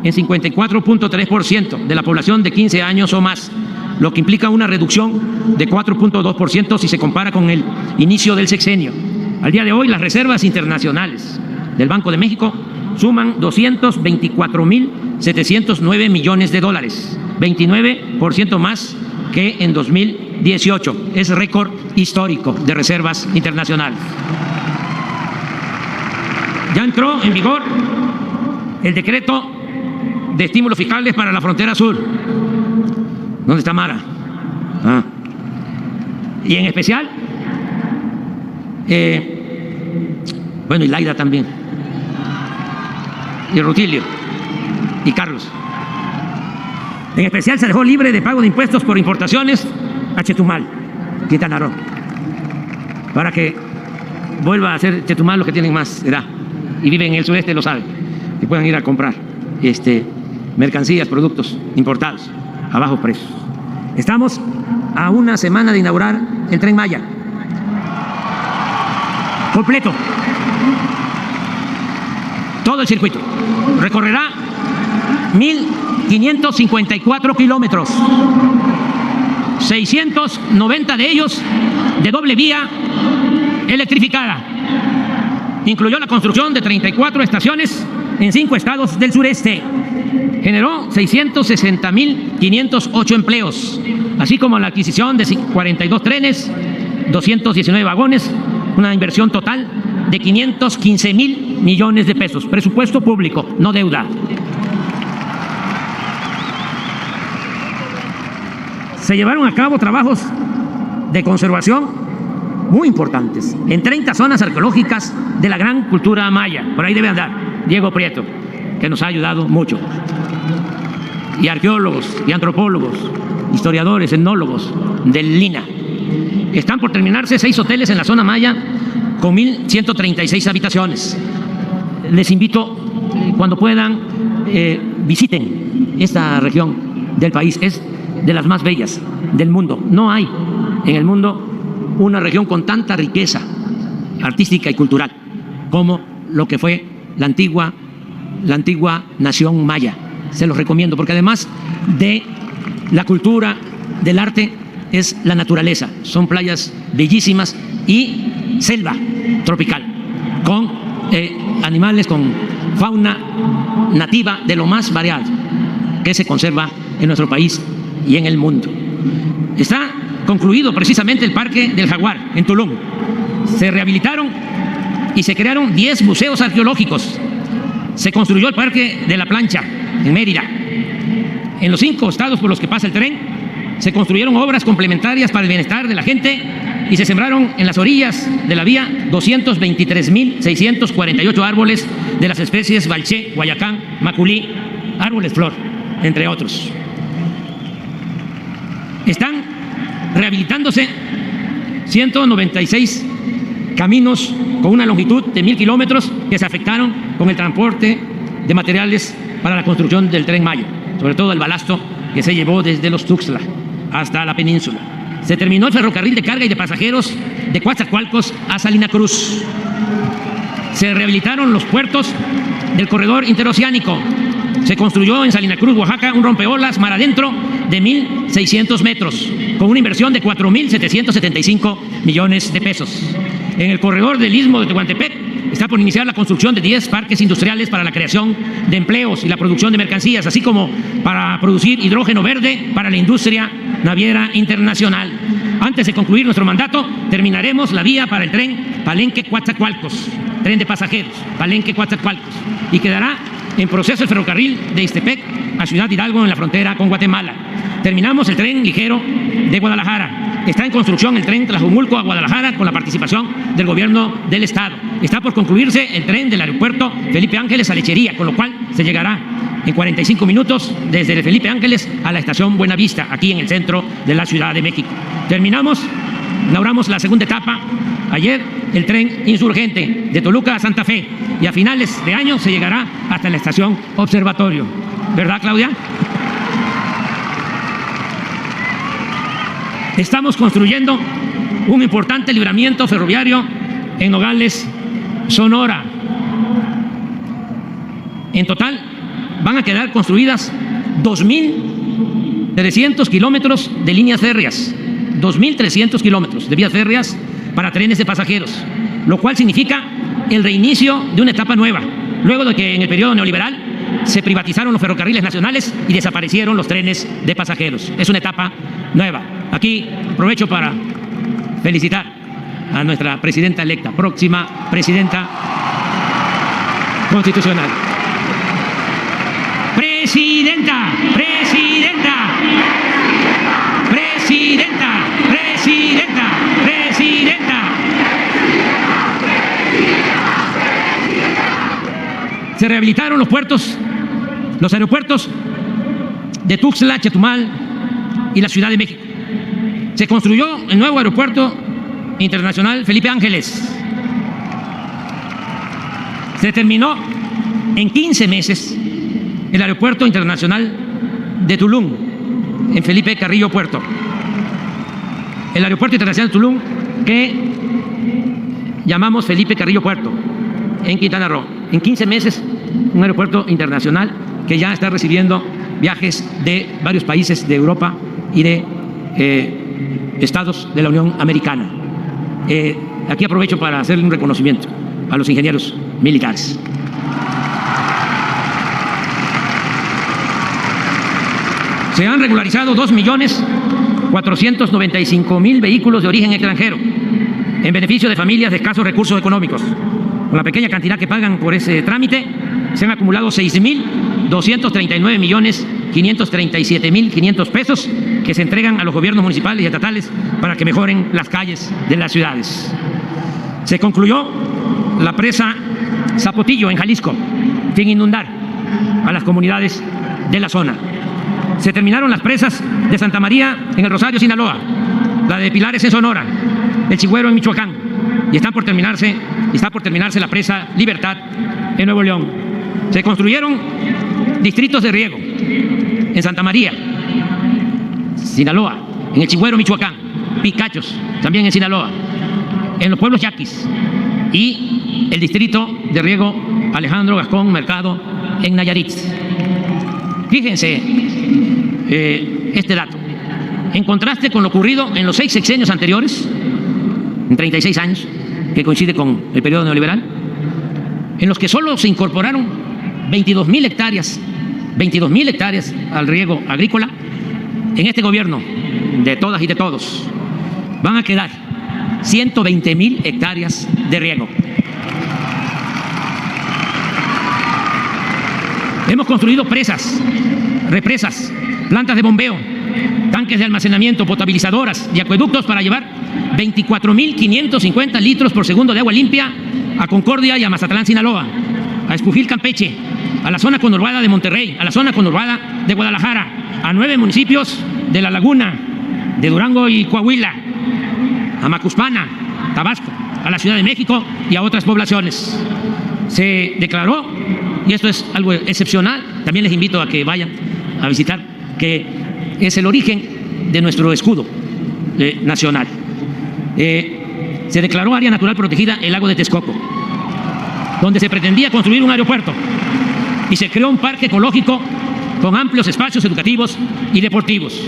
[SPEAKER 3] en 54.3% de la población de 15 años o más, lo que implica una reducción de 4.2% si se compara con el inicio del sexenio. Al día de hoy, las reservas internacionales del Banco de México suman 224.709 millones de dólares, 29% más que en 2018. Es récord histórico de reservas internacionales. Ya entró en vigor el decreto de estímulos fiscales para la frontera sur. ¿Dónde está Mara? Y en especial, bueno, y Laida también, y Rutilio, y Carlos. En especial se dejó libre de pago de impuestos por importaciones a Chetumal, Quintana Roo, para que vuelva a ser Chetumal los que tienen más edad y viven en el sureste, lo saben, y puedan ir a comprar mercancías, productos importados a bajos precios. Estamos a una semana de inaugurar el Tren Maya completo, todo el circuito. Recorrerá 1.554 kilómetros, 690 de ellos de doble vía electrificada. Incluyó la construcción de 34 estaciones en 5 estados del sureste. Generó 660.508 empleos, así como la adquisición de 42 trenes, 219 vagones, una inversión total de 515.000 millones de pesos. Presupuesto público, no deuda. Se llevaron a cabo trabajos de conservación muy importantes en 30 zonas arqueológicas de la gran cultura maya. Por ahí debe andar Diego Prieto, que nos ha ayudado mucho. y arqueólogos y antropólogos, historiadores, etnólogos del Lina. Están por terminarse 6 hoteles en la zona maya con 1.136 habitaciones. Les invito, cuando puedan, visiten esta región del país. Es de las más bellas del mundo. No hay en el mundo una región con tanta riqueza artística y cultural como lo que fue la antigua nación maya. Se los recomiendo, porque además de la cultura, del arte, es la naturaleza. Son playas bellísimas y selva tropical, con animales, con fauna nativa de lo más variada que se conserva en nuestro país y en el mundo. Está concluido precisamente el Parque del Jaguar en Tulum. Se rehabilitaron y se crearon 10 museos arqueológicos. Se construyó el Parque de la Plancha en Mérida. En los 5 estados por los que pasa el tren se construyeron obras complementarias para el bienestar de la gente y se sembraron en las orillas de la vía 223.648 árboles de las especies balché, guayacán, maculí, árboles flor, entre otros. Están rehabilitándose 196 caminos con una longitud de 1.000 kilómetros que se afectaron con el transporte de materiales para la construcción del Tren Maya, sobre todo el balasto que se llevó desde los Tuxtla hasta la península. Se terminó el ferrocarril de carga y de pasajeros de Coatzacoalcos a Salina Cruz. Se rehabilitaron los puertos del corredor interoceánico. Se construyó en Salina Cruz, Oaxaca, un rompeolas mar adentro de 1.600 metros, con una inversión de 4.775 millones de pesos. En el corredor del Istmo de Tehuantepec está por iniciar la construcción de 10 parques industriales para la creación de empleos y la producción de mercancías, así como para producir hidrógeno verde para la industria naviera internacional. Antes de concluir nuestro mandato, terminaremos la vía para el tren Palenque-Coatzacoalcos, tren de pasajeros, Palenque-Coatzacoalcos, y quedará en proceso el ferrocarril de Ixtepec a Ciudad Hidalgo en la frontera con Guatemala. Terminamos el tren ligero de Guadalajara. Está en construcción el tren Tlajumulco a Guadalajara con la participación del gobierno del estado. Está por concluirse el tren del aeropuerto Felipe Ángeles a Lechería, con lo cual se llegará en 45 minutos desde el Felipe Ángeles a la estación Buenavista, aquí en el centro de la Ciudad de México. Inauguramos la segunda etapa ayer, el tren insurgente de Toluca a Santa Fe, y a finales de año se llegará hasta la estación Observatorio. ¿Verdad, Claudia? Estamos construyendo un importante libramiento ferroviario en Nogales, Sonora. En total van a quedar construidas 2.300 kilómetros de líneas férreas, 2.300 kilómetros de vías férreas para trenes de pasajeros, lo cual significa el reinicio de una etapa nueva, luego de que en el periodo neoliberal se privatizaron los ferrocarriles nacionales y desaparecieron los trenes de pasajeros. Es una etapa nueva. Aquí aprovecho para felicitar a nuestra presidenta electa, próxima presidenta constitucional. Presidenta, presidenta, presidenta, presidenta, presidenta. Se rehabilitaron los puertos, los aeropuertos de Tuxtla, Chetumal y la Ciudad de México. Se construyó el nuevo aeropuerto internacional Felipe Ángeles. Se terminó en 15 meses el aeropuerto internacional de Tulum, en Felipe Carrillo Puerto. El aeropuerto internacional de Tulum, que llamamos Felipe Carrillo Puerto, en Quintana Roo. En 15 meses, un aeropuerto internacional que ya está recibiendo viajes de varios países de Europa y de estados de la Unión Americana. Aquí aprovecho para hacerle un reconocimiento a los ingenieros militares. Se han regularizado 2.495.000 vehículos de origen extranjero en beneficio de familias de escasos recursos económicos. Con la pequeña cantidad que pagan por ese trámite, se han acumulado 6.239.537.500 pesos que se entregan a los gobiernos municipales y estatales para que mejoren las calles de las ciudades. Se concluyó la presa Zapotillo en Jalisco, sin inundar a las comunidades de la zona. Se terminaron las presas de Santa María en el Rosario, Sinaloa, la de Pilares en Sonora, el Chigüero en Michoacán, y está por terminarse la presa Libertad en Nuevo León. Se construyeron distritos de riego en Santa María, Sinaloa, en el Chigüero, Michoacán, Picachos, también en Sinaloa, en los pueblos yaquis, y el distrito de riego Alejandro Gascón Mercado en Nayarit. Fíjense este dato, en contraste con lo ocurrido en los 6 sexenios anteriores, en 36 años, que coincide con el periodo neoliberal, en los que solo se incorporaron 22.000 hectáreas al riego agrícola. En este gobierno de todas y de todos van a quedar 120.000 hectáreas de riego. Hemos construido presas, represas, plantas de bombeo, tanques de almacenamiento, potabilizadoras y acueductos para llevar 24.550 litros por segundo de agua limpia a Concordia y a Mazatlán, Sinaloa, a Espujil, Campeche, a la zona conurbada de Monterrey, a la zona conurbada de Guadalajara, a 9 municipios de La Laguna, de Durango y Coahuila, a Macuspana, Tabasco, a la Ciudad de México y a otras poblaciones. Se declaró, y esto es algo excepcional, también les invito a que vayan a visitar, que es el origen de nuestro escudo nacional. Se declaró área natural protegida el lago de Texcoco, donde se pretendía construir un aeropuerto, y se creó un parque ecológico con amplios espacios educativos y deportivos.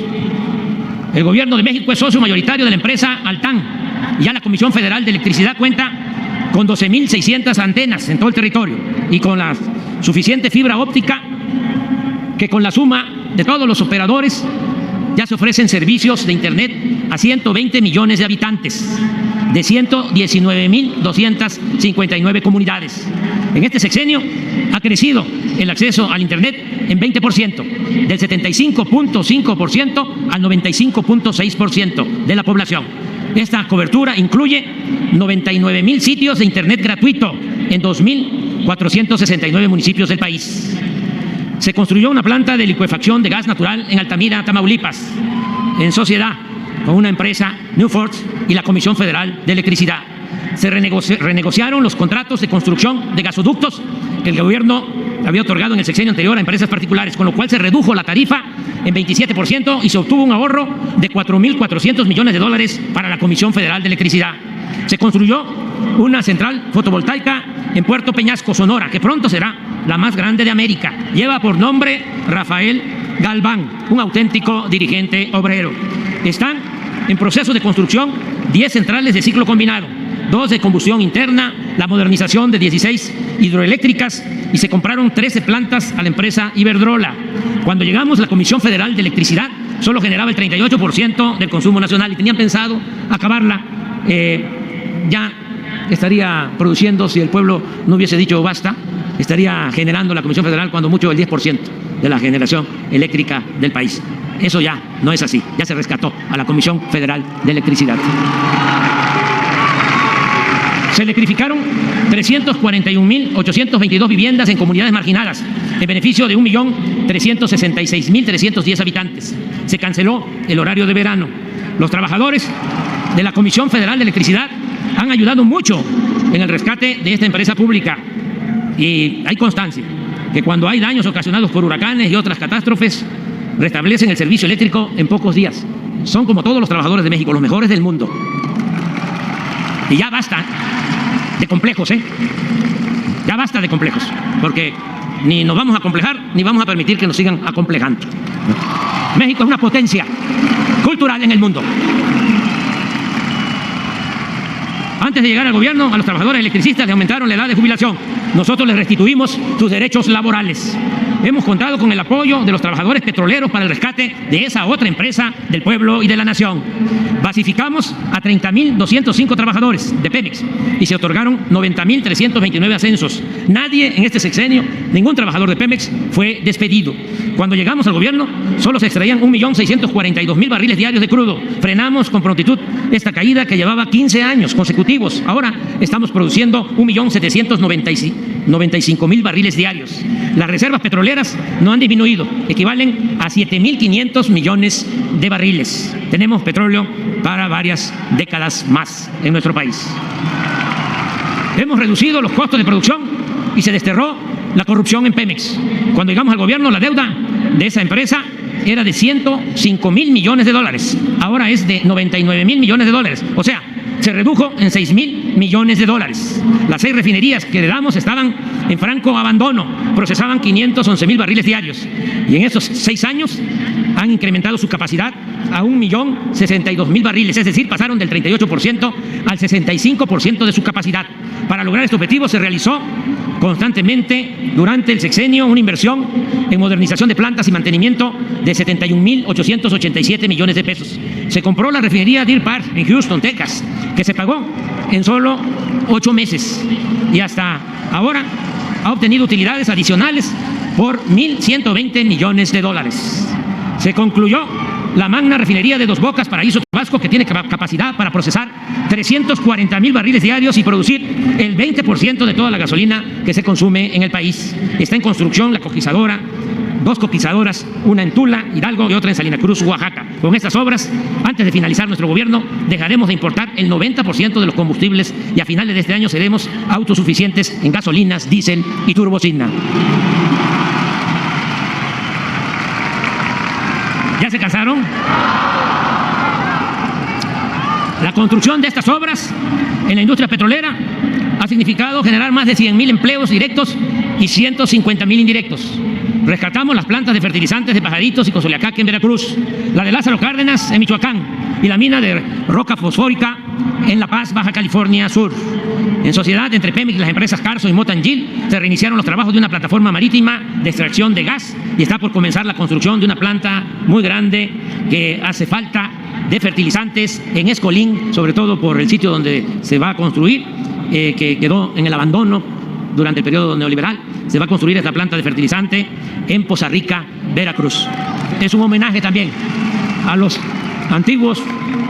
[SPEAKER 3] El gobierno de México es socio mayoritario de la empresa Altán. Ya la Comisión Federal de Electricidad cuenta con 12.600 antenas en todo el territorio y con la suficiente fibra óptica que, con la suma de todos los operadores, ya se ofrecen servicios de Internet a 120 millones de habitantes de 119.259 comunidades. En este sexenio ha crecido el acceso al Internet en 20%, del 75.5% al 95.6% de la población. Esta cobertura incluye 99.000 sitios de Internet gratuito en 2.469 municipios del país. Se construyó una planta de licuefacción de gas natural en Altamira, Tamaulipas, en sociedad con una empresa, Newforce, y la Comisión Federal de Electricidad. Se renegociaron los contratos de construcción de gasoductos que el gobierno había otorgado en el sexenio anterior a empresas particulares, con lo cual se redujo la tarifa en 27% y se obtuvo un ahorro de $4.400 millones para la Comisión Federal de Electricidad. Se construyó una central fotovoltaica en Puerto Peñasco, Sonora, que pronto será la más grande de América. Lleva por nombre Rafael Galván, un auténtico dirigente obrero. Están en proceso de construcción 10 centrales de ciclo combinado, 2 de combustión interna, la modernización de 16 hidroeléctricas, y se compraron 13 plantas a la empresa Iberdrola. Cuando llegamos, la Comisión Federal de Electricidad solo generaba el 38% del consumo nacional y tenían pensado acabarla. Ya estaría produciendo, si el pueblo no hubiese dicho basta, estaría generando la Comisión Federal cuando mucho el 10% de la generación eléctrica del país. Eso ya no es así, ya se rescató a la Comisión Federal de Electricidad. Se electrificaron 341.822 viviendas en comunidades marginadas, en beneficio de 1.366.310 habitantes. Se canceló el horario de verano. Los trabajadores de la Comisión Federal de Electricidad han ayudado mucho en el rescate de esta empresa pública, y hay constancia que cuando hay daños ocasionados por huracanes y otras catástrofes, restablecen el servicio eléctrico en pocos días. Son, como todos los trabajadores de México, los mejores del mundo. Y ya basta de complejos, ya basta de complejos, porque ni nos vamos a complejar ni vamos a permitir que nos sigan acomplejando. México es una potencia cultural en el mundo. Antes de llegar al gobierno, a los trabajadores electricistas les aumentaron la edad de jubilación. Nosotros les restituimos sus derechos laborales. Hemos contado con el apoyo de los trabajadores petroleros para el rescate de esa otra empresa del pueblo y de la nación. Basificamos a 30.205 trabajadores de Pemex y se otorgaron 90.329 ascensos. Nadie en este sexenio, ningún trabajador de Pemex fue despedido. Cuando llegamos al gobierno, solo se extraían 1.642.000 barriles diarios de crudo. Frenamos con prontitud esta caída que llevaba 15 años consecutivos. Ahora estamos produciendo 1.796.000 95,000 barriles diarios. Las reservas petroleras no han disminuido, equivalen a 7.500 millones de barriles. Tenemos petróleo para varias décadas más en nuestro país. Hemos reducido los costos de producción y se desterró la corrupción en Pemex. Cuando llegamos al gobierno, la deuda de esa empresa era de 105,000 millones de dólares. Ahora es de 99,000 millones de dólares. O sea, se redujo en 6,000 millones de dólares. Las 6 refinerías que heredamos estaban en franco abandono, procesaban 511,000 barriles diarios. Y en esos 6 años han incrementado su capacidad a 1,062,000 barriles, es decir, pasaron del 38% al 65% de su capacidad. Para lograr este objetivo se realizó constantemente durante el sexenio una inversión en modernización de plantas y mantenimiento de 71,887 millones de pesos. Se compró la refinería Deer Park en Houston, Texas, que se pagó en solo 8 meses y hasta ahora ha obtenido utilidades adicionales por 1,120 millones de dólares. Se concluyó la magna refinería de Dos Bocas, Paraíso, Tabasco, que tiene capacidad para procesar 340,000 barriles diarios y producir el 20% de toda la gasolina que se consume en el país. Está en construcción la coquizadora, 2 coquizadoras, una en Tula, Hidalgo, y otra en Salina Cruz, Oaxaca. Con estas obras, antes de finalizar nuestro gobierno, dejaremos de importar el 90% de los combustibles y a finales de este año seremos autosuficientes en gasolinas, diésel y turbocina. ¿Ya se cansaron? La construcción de estas obras en la industria petrolera ha significado generar más de 100,000 empleos directos y 150,000 indirectos. Rescatamos las plantas de fertilizantes de Pajaritos y Cozoleacaque en Veracruz, la de Lázaro Cárdenas en Michoacán y la mina de roca fosfórica en La Paz, Baja California Sur. En sociedad entre Pemex y las empresas Carso y Motangil se reiniciaron los trabajos de una plataforma marítima de extracción de gas y está por comenzar la construcción de una planta muy grande que hace falta de fertilizantes en Escolín, sobre todo por el sitio donde se va a construir, que quedó en el abandono durante el periodo neoliberal. Se va a construir esta planta de fertilizante en Poza Rica, Veracruz. Es un homenaje también a los antiguos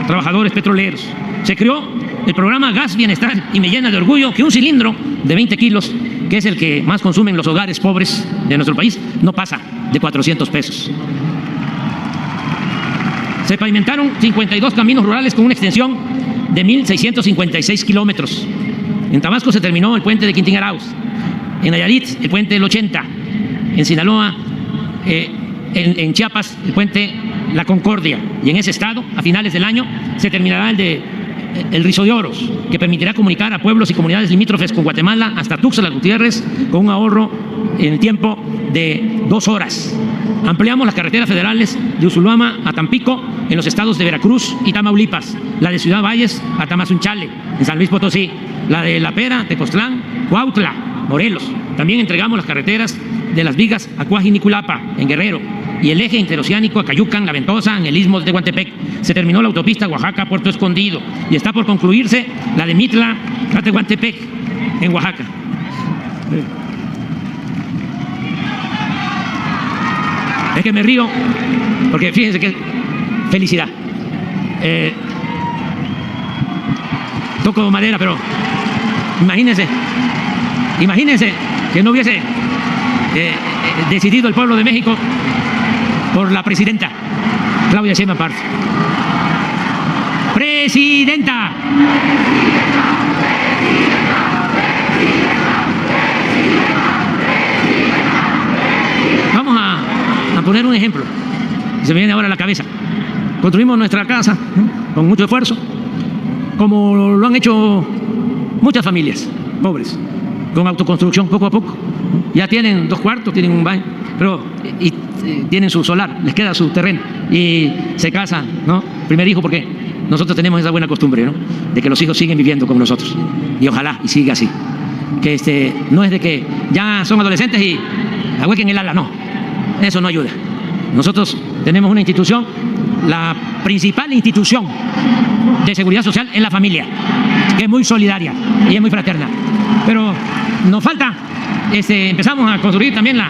[SPEAKER 3] trabajadores petroleros. Se creó el programa Gas Bienestar y me llena de orgullo que un cilindro de 20 kilos, que es el que más consumen los hogares pobres de nuestro país, no pasa de 400 pesos. Se pavimentaron 52 caminos rurales con una extensión de 1,656 kilómetros. En Tabasco se terminó el puente de Quintín Arauz. En Nayarit, el puente del 80. En Sinaloa, en Chiapas, el puente La Concordia. Y en ese estado, a finales del año, se terminará el Rizo de Oros, que permitirá comunicar a pueblos y comunidades limítrofes con Guatemala hasta Tuxtla Gutiérrez con un ahorro en tiempo de 2 horas. Ampliamos las carreteras federales de Usulutama a Tampico en los estados de Veracruz y Tamaulipas, la de Ciudad Valles a Tamazunchale en San Luis Potosí, la de La Pera, Tepoztlán, Cuautla, Morelos. También entregamos las carreteras de Las Vigas a Cuajiniculapa en Guerrero y el eje interoceánico a Cayucan, La Ventosa en el istmo de Tehuantepec. Se terminó la autopista Oaxaca-Puerto Escondido y está por concluirse la de Mitla a Tehuantepec en Oaxaca. Es que me río porque fíjense que felicidad. Toco madera, pero imagínense que no hubiese decidido el pueblo de México por la presidenta Claudia Sheinbaum Pardo. ¡Presidenta! Vamos a poner un ejemplo. Se me viene ahora a la cabeza. Construimos nuestra casa, ¿no?, con mucho esfuerzo, como lo han hecho muchas familias pobres, con autoconstrucción poco a poco. Ya tienen 2 cuartos, tienen un baño, pero tienen su solar, les queda su terreno y se casan, ¿no? Primer hijo, porque nosotros tenemos esa buena costumbre, ¿no?, de que los hijos siguen viviendo con nosotros y ojalá y siga así. Que no es de que ya son adolescentes y ahuequen el ala, no, eso no ayuda. Nosotros tenemos una institución, la principal institución de seguridad social en la familia, que es muy solidaria y es muy fraterna. Pero nos falta, empezamos a construir también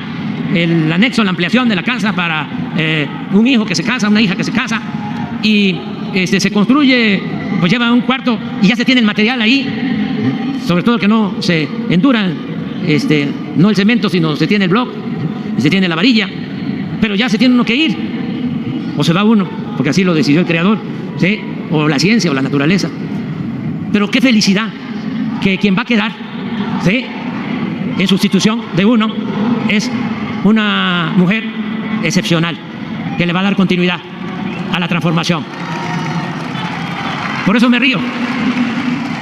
[SPEAKER 3] el anexo, la ampliación de la casa para un hijo que se casa, una hija que se casa, y se construye, pues lleva un cuarto y ya se tiene el material ahí, sobre todo que no se enduran no el cemento, sino se tiene el bloque, se tiene la varilla, pero ya se tiene uno que ir, o se va uno, porque así lo decidió el creador, ¿sí? O la ciencia o la naturaleza. Pero qué felicidad que quien va a quedar, ¿sí?, en sustitución de uno es una mujer excepcional que le va a dar continuidad a la transformación. Por eso me río,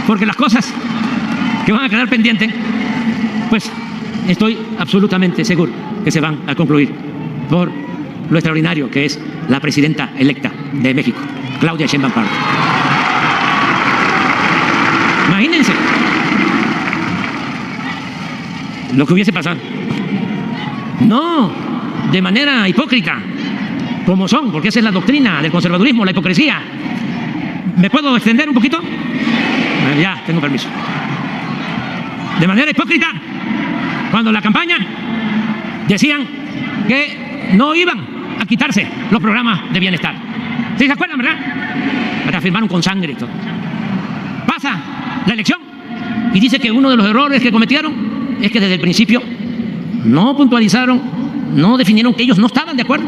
[SPEAKER 3] porque las cosas que van a quedar pendientes, pues estoy absolutamente seguro que se van a concluir por lo extraordinario que es la presidenta electa de México, Claudia Sheinbaum Pardo. Imagínense lo que hubiese pasado. No de manera hipócrita, como son, porque esa es la doctrina del conservadurismo, la hipocresía. ¿Me puedo extender un poquito? Ya, tengo permiso. De manera hipócrita, cuando en la campaña decían que no iban a quitarse los programas de bienestar. ¿Sí se acuerdan, verdad? Hasta firmaron con sangre y todo. Pasa la elección y dice que uno de los errores que cometieron es que desde el principio no puntualizaron, no definieron que ellos no estaban de acuerdo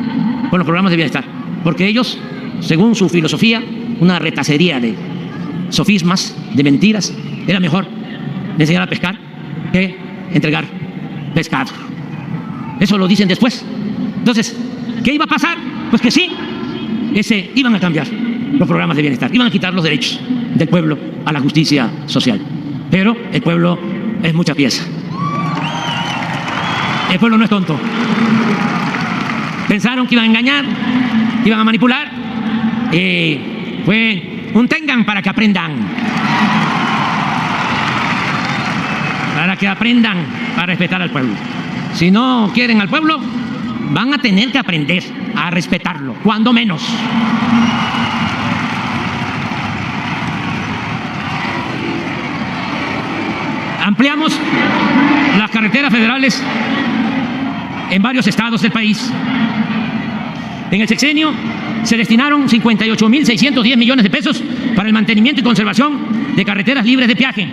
[SPEAKER 3] con los programas de bienestar, porque ellos, según su filosofía, una retacería de sofismas, de mentiras, era mejor enseñar a pescar que entregar pescado. Eso lo dicen después. Entonces, ¿qué iba a pasar? Pues que sí, iban a cambiar los programas de bienestar, iban a quitar los derechos del pueblo a la justicia social. Pero el pueblo es mucha pieza. El pueblo no es tonto. Pensaron que iban a engañar, que iban a manipular. Fue un tengan para que aprendan. Para que aprendan a respetar al pueblo. Si no quieren al pueblo, van a tener que aprender a respetarlo, cuando menos. Ampliamos las carreteras federales en varios estados del país. En el sexenio se destinaron 58.610 millones de pesos para el mantenimiento y conservación de carreteras libres de peaje.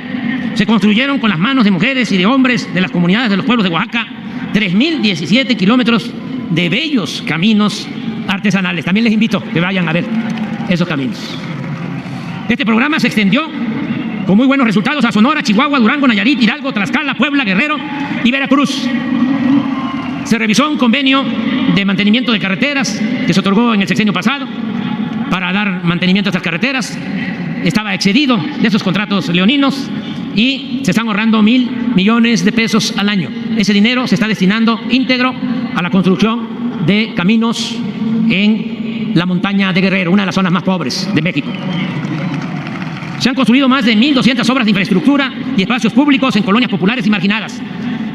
[SPEAKER 3] Se construyeron con las manos de mujeres y de hombres de las comunidades de los pueblos de Oaxaca 3.017 kilómetros de bellos caminos artesanales. También les invito a que vayan a ver esos caminos. Este programa se extendió con muy buenos resultados a Sonora, Chihuahua, Durango, Nayarit, Hidalgo, Tlaxcala, Puebla, Guerrero y Veracruz. Se revisó un convenio de mantenimiento de carreteras que se otorgó en el sexenio pasado para dar mantenimiento a estas carreteras. Estaba excedido de esos contratos leoninos y se están ahorrando 1.000 millones de pesos al año. Ese dinero se está destinando íntegro a la construcción de caminos en la montaña de Guerrero, una de las zonas más pobres de México. Se han construido más de 1.200 obras de infraestructura y espacios públicos en colonias populares y marginadas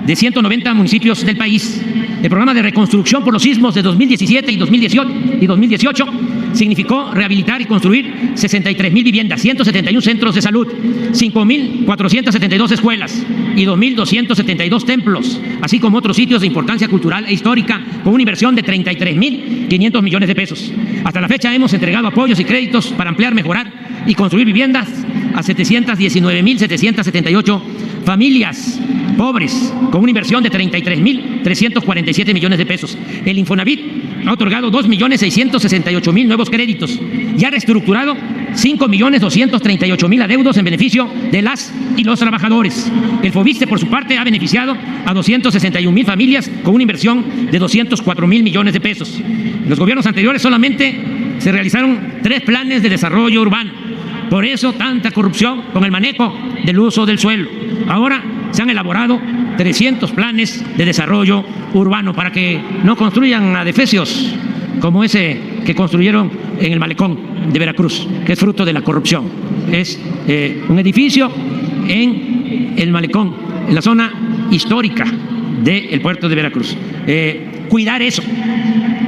[SPEAKER 3] de 190 municipios del país. El programa de reconstrucción por los sismos de 2017 y 2018 significó rehabilitar y construir 63.000 viviendas, 171 centros de salud, 5.472 escuelas y 2.272 templos, así como otros sitios de importancia cultural e histórica, con una inversión de 33.500 millones de pesos. Hasta la fecha hemos entregado apoyos y créditos para ampliar, mejorar y construir viviendas a 719.778 familias pobres, con una inversión de 33.347 millones de pesos. El Infonavit ha otorgado 2.668.000 nuevos créditos y ha reestructurado 5.238.000 adeudos en beneficio de las y los trabajadores. El Fobiste, por su parte, ha beneficiado a 261.000 familias con una inversión de 204.000 millones de pesos. En los gobiernos anteriores solamente se realizaron 3 planes de desarrollo urbano. Por eso tanta corrupción con el manejo del uso del suelo. Ahora se han elaborado 300 planes de desarrollo urbano para que no construyan adefesios como ese que construyeron en el malecón de Veracruz, que es fruto de la corrupción. Es un edificio en el malecón, en la zona histórica del puerto de Veracruz. Cuidar eso,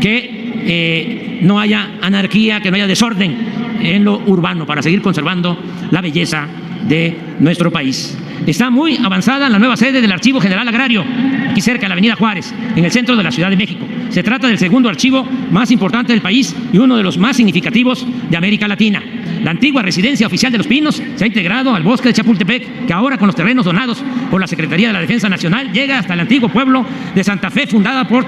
[SPEAKER 3] que no haya anarquía, que no haya desorden en lo urbano, para seguir conservando la belleza de nuestro país. Está muy avanzada la nueva sede del Archivo General Agrario, aquí cerca de la Avenida Juárez, en el centro de la Ciudad de México. Se trata del segundo archivo más importante del país y uno de los más significativos de América Latina. La antigua residencia oficial de Los Pinos se ha integrado al bosque de Chapultepec, que ahora, con los terrenos donados por la Secretaría de la Defensa Nacional, llega hasta el antiguo pueblo de Santa Fe, fundada por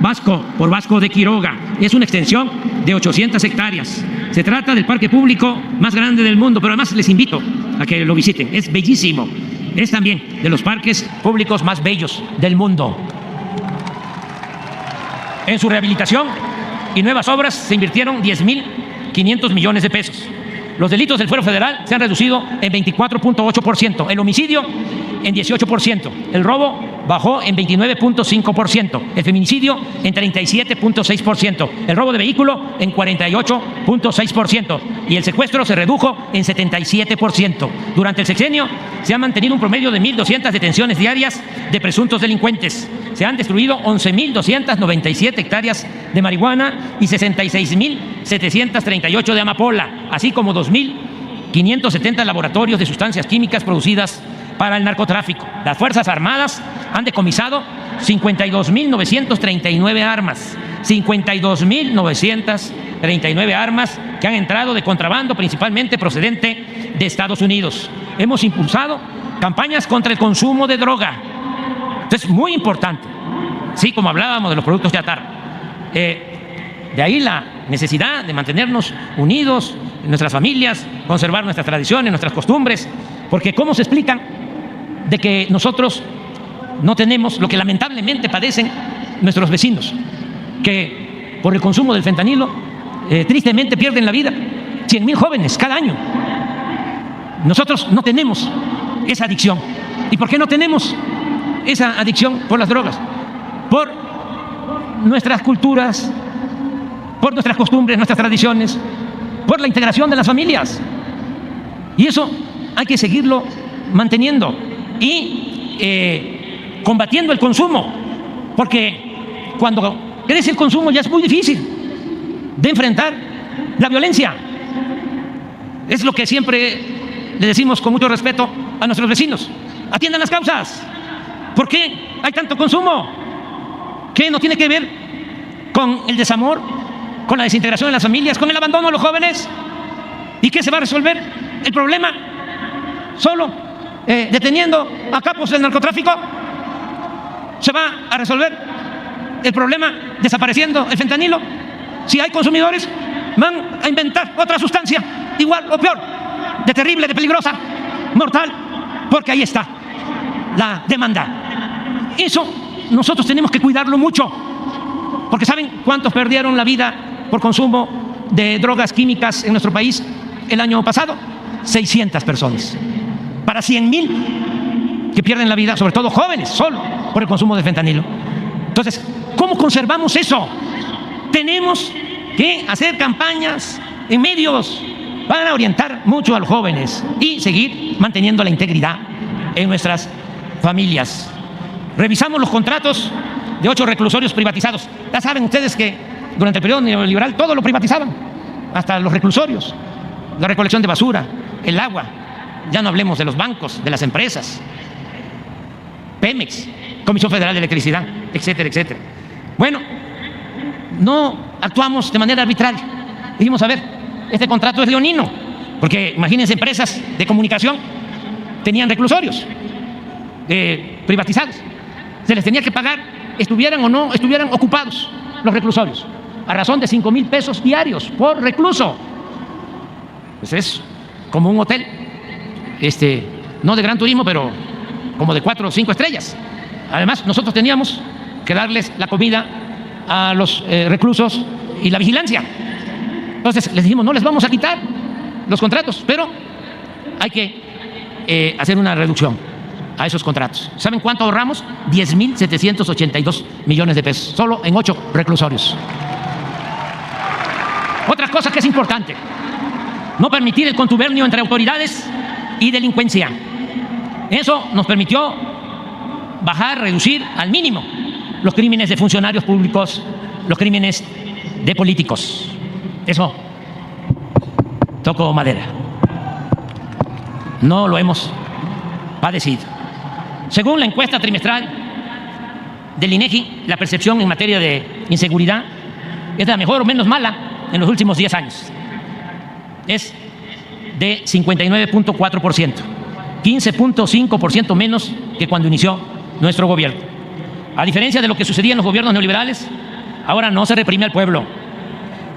[SPEAKER 3] Vasco de Quiroga. Es una extensión de 800 hectáreas. Se trata del parque público más grande del mundo, pero además les invito a que lo visiten. Es bellísimo. Es también de los parques públicos más bellos del mundo. En su rehabilitación y nuevas obras se invirtieron 10.500 millones de pesos. Los delitos del fuero federal se han reducido en 24.8%, el homicidio en 18%, el robo bajó en 29.5%, el feminicidio en 37.6%, el robo de vehículo en 48.6% y el secuestro se redujo en 77%. Durante el sexenio se ha mantenido un promedio de 1.200 detenciones diarias de presuntos delincuentes. Se han destruido 11.297 hectáreas de marihuana y 66.738 de amapola, así como 2.570 laboratorios de sustancias químicas producidas para el narcotráfico. Las Fuerzas Armadas han decomisado 52.939 armas, 52.939 armas que han entrado de contrabando, principalmente procedente de Estados Unidos. Hemos impulsado campañas contra el consumo de droga. Esto es muy importante, sí, como hablábamos de los productos chatarra. De ahí la necesidad de mantenernos unidos, nuestras familias, conservar nuestras tradiciones, nuestras costumbres, porque ¿cómo se explica de que nosotros no tenemos lo que lamentablemente padecen nuestros vecinos, que por el consumo del fentanilo tristemente pierden la vida 100.000 jóvenes cada año? Nosotros no tenemos esa adicción. ¿Y por qué no tenemos esa adicción por las drogas? Por nuestras culturas, por nuestras costumbres, nuestras tradiciones, por la integración de las familias. Y eso hay que seguirlo manteniendo y combatiendo el consumo, porque cuando crece el consumo ya es muy difícil de enfrentar la violencia. Es lo que siempre le decimos con mucho respeto a nuestros vecinos: atiendan las causas. ¿Por qué hay tanto consumo? ¿Qué no tiene que ver con el desamor, con la desintegración de las familias, con el abandono de los jóvenes? ¿Y qué se va a resolver el problema solo deteniendo a capos del narcotráfico? ¿Se va a resolver el problema desapareciendo el fentanilo? Si hay consumidores, van a inventar otra sustancia igual o peor, de terrible, de peligrosa, mortal, porque ahí está la demanda. Eso nosotros tenemos que cuidarlo mucho, porque ¿saben cuántos perdieron la vida por consumo de drogas químicas en nuestro país el año pasado? 600 personas. Para 100.000 que pierden la vida, sobre todo jóvenes, solo por el consumo de fentanilo. Entonces, ¿cómo conservamos eso? Tenemos que hacer campañas en medios para orientar mucho a los jóvenes y seguir manteniendo la integridad en nuestras familias. Revisamos los contratos de 8 reclusorios privatizados. Ya saben ustedes que durante el periodo neoliberal todo lo privatizaban, hasta los reclusorios, la recolección de basura, el agua. Ya no hablemos de los bancos, de las empresas, Pemex, Comisión Federal de Electricidad, etcétera, etcétera. Bueno, no actuamos de manera arbitraria. Dijimos, a ver, este contrato es leonino, porque imagínense, empresas de comunicación tenían reclusorios privatizados. Se les tenía que pagar, estuvieran o no estuvieran ocupados los reclusorios, a razón de 5,000 pesos diarios por recluso. Pues es como un hotel, no de gran turismo, pero como de 4 o 5 estrellas. Además, nosotros teníamos que darles la comida a los reclusos y la vigilancia. Entonces les dijimos, no les vamos a quitar los contratos, pero hay que hacer una reducción a esos contratos. ¿Saben cuánto ahorramos? 10.782 millones de pesos, solo en 8 reclusorios. Otra cosa que es importante: no permitir el contubernio entre autoridades y delincuencia. Eso nos permitió bajar, reducir al mínimo los crímenes de funcionarios públicos, los crímenes de políticos. Eso, toco madera, no lo hemos padecido. Según la encuesta trimestral del INEGI, la percepción en materia de inseguridad es la mejor o menos mala en los últimos 10 años. Es de 59.4%, 15.5% menos que cuando inició nuestro gobierno. A diferencia de lo que sucedía en los gobiernos neoliberales, ahora no se reprime al pueblo,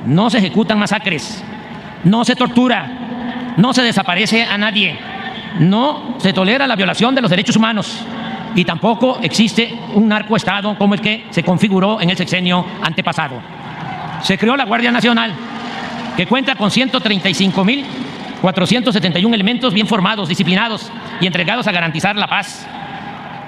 [SPEAKER 3] no se ejecutan masacres, no se tortura, no se desaparece a nadie, no se tolera la violación de los derechos humanos y tampoco existe un narcoestado como el que se configuró en el sexenio antepasado. Se creó la Guardia Nacional, que cuenta con 135.471 elementos bien formados, disciplinados y entregados a garantizar la paz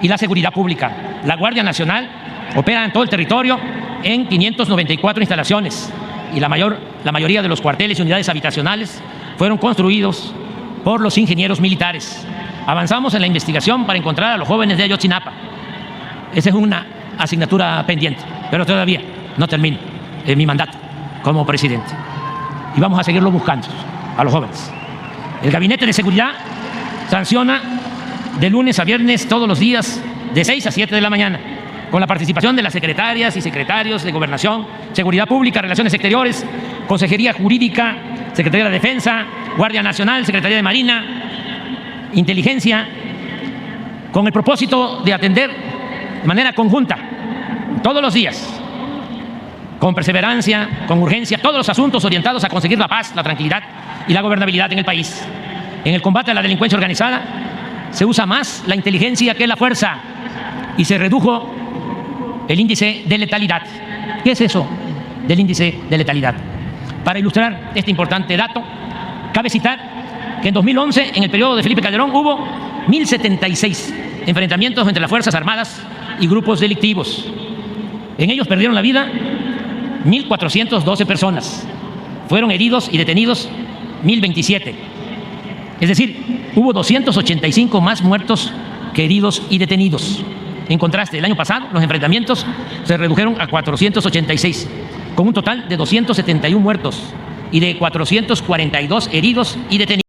[SPEAKER 3] y la seguridad pública. La Guardia Nacional opera en todo el territorio en 594 instalaciones y la mayoría de los cuarteles y unidades habitacionales fueron construidos por los ingenieros militares. Avanzamos en la investigación para encontrar a los jóvenes de Ayotzinapa. Esa es una asignatura pendiente, pero todavía no termino mi mandato como presidente. Y vamos a seguirlo buscando a los jóvenes. El Gabinete de Seguridad sanciona de lunes a viernes todos los días de 6 a 7 de la mañana, con la participación de las secretarias y secretarios de Gobernación, Seguridad Pública, Relaciones Exteriores, Consejería Jurídica, Secretaría de Defensa, Guardia Nacional, Secretaría de Marina, Inteligencia, con el propósito de atender de manera conjunta, todos los días, con perseverancia, con urgencia, todos los asuntos orientados a conseguir la paz, la tranquilidad y la gobernabilidad en el país. En el combate a la delincuencia organizada se usa más la inteligencia que la fuerza y se redujo el índice de letalidad. ¿Qué es eso del índice de letalidad? Para ilustrar este importante dato, cabe citar que en 2011, en el periodo de Felipe Calderón, hubo 1.076 enfrentamientos entre las Fuerzas Armadas y grupos delictivos. En ellos perdieron la vida 1.412 personas. Fueron heridos y detenidos 1.027. Es decir, hubo 285 más muertos que heridos y detenidos. En contraste, el año pasado los enfrentamientos se redujeron a 486, con un total de 271 muertos y de 442 heridos y detenidos.